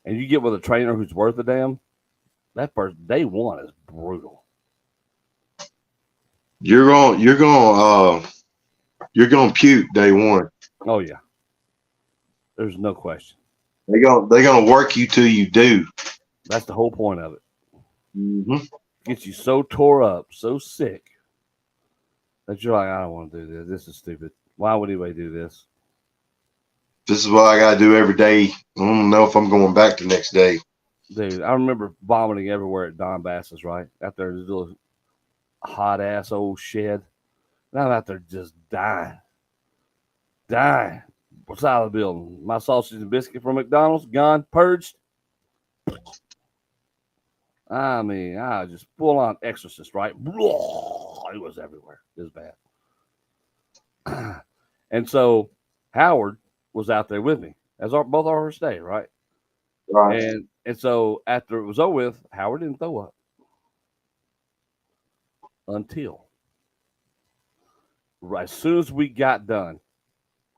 S1: and you get with a trainer who's worth a damn. That first day one is brutal.
S3: You're gonna puke day one.
S1: Oh yeah. There's no question.
S3: They're gonna work you till you do.
S1: That's the whole point of it.
S3: Mm-hmm.
S1: Gets you so tore up, so sick that you're like, I don't want to do this. This is stupid. Why would anybody do this?
S3: This is what I gotta do every day. I don't know if I'm going back the next day.
S1: Dude, I remember vomiting everywhere at Don Bass's, right? Out there in this little hot ass old shed. And I'm out there just dying. Side of the building. My sausage and biscuit from McDonald's, gone, purged. I mean, I was just full on exorcist, right? It was everywhere. It was bad. And so Howard was out there with me, as both our first day, right?
S3: Right.
S1: And so after it was over with, Howard didn't throw up until right as soon as we got done.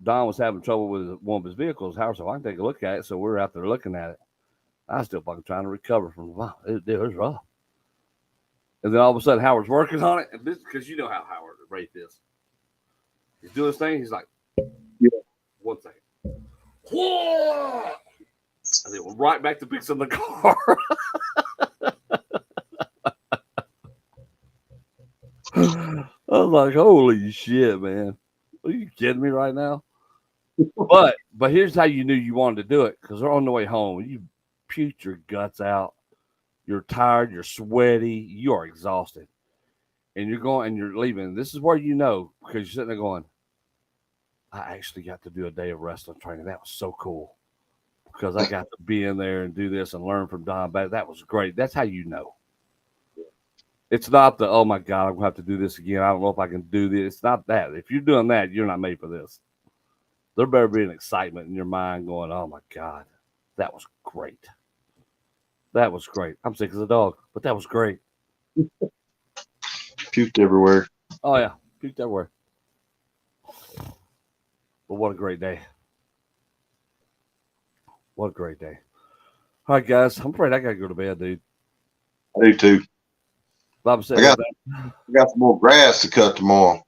S1: Don was having trouble with one of his vehicles. Howard said, I can take a look at it. So we were out there looking at it. I was still fucking trying to recover from the vomit. It was rough. And then all of a sudden, Howard's working on it. And this because you know how Howard Wraith is. He's doing his thing. He's like,
S3: yeah.
S1: 1 second. And then we're right back to fixing the car. I was like, holy shit, man. Are you kidding me right now? But here's how you knew you wanted to do it, because they're on the way home. You puked your guts out. You're tired. You're sweaty. You are exhausted. And you're going and you're leaving. This is where you know, because you're sitting there going, I actually got to do a day of wrestling training. That was so cool. Because I got to be in there and do this and learn from Don Bass. That was great. That's how you know. It's not the, oh my God, I'm going to have to do this again. I don't know if I can do this. It's not that. If you're doing that, you're not made for this. There better be an excitement in your mind going, oh my God, that was great. That was great. I'm sick as a dog, but that was great.
S3: Puked everywhere.
S1: Oh yeah, puked everywhere. But what a great day. What a great day. All right, guys. I'm afraid I gotta go to bed, dude.
S3: I do too.
S1: Bob said,
S3: I got some more grass to cut tomorrow.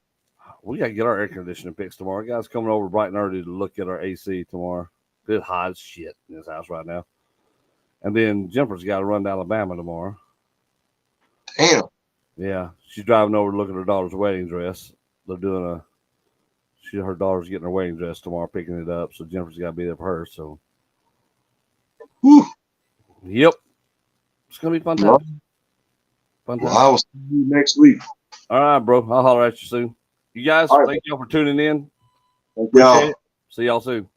S1: we gotta get our air conditioning fixed tomorrow. Guys coming over bright and early to look at our AC tomorrow. It's hot as shit in this house right now. And then Jennifer's got to run to Alabama tomorrow.
S3: Damn.
S1: Yeah, she's driving over to look at her daughter's wedding dress. They're doing her daughter's getting her wedding dress tomorrow, picking it up. So Jennifer's got to be there for her. So,
S3: Whew.
S1: yep, it's gonna be fun time.
S3: Well,
S1: Fun time.
S3: Well, I will see you next week.
S1: All right, bro. I'll holler at you soon. You guys,
S3: All right.
S1: thank y'all for tuning in.
S3: Thank y'all.
S1: Appreciate it. See y'all soon.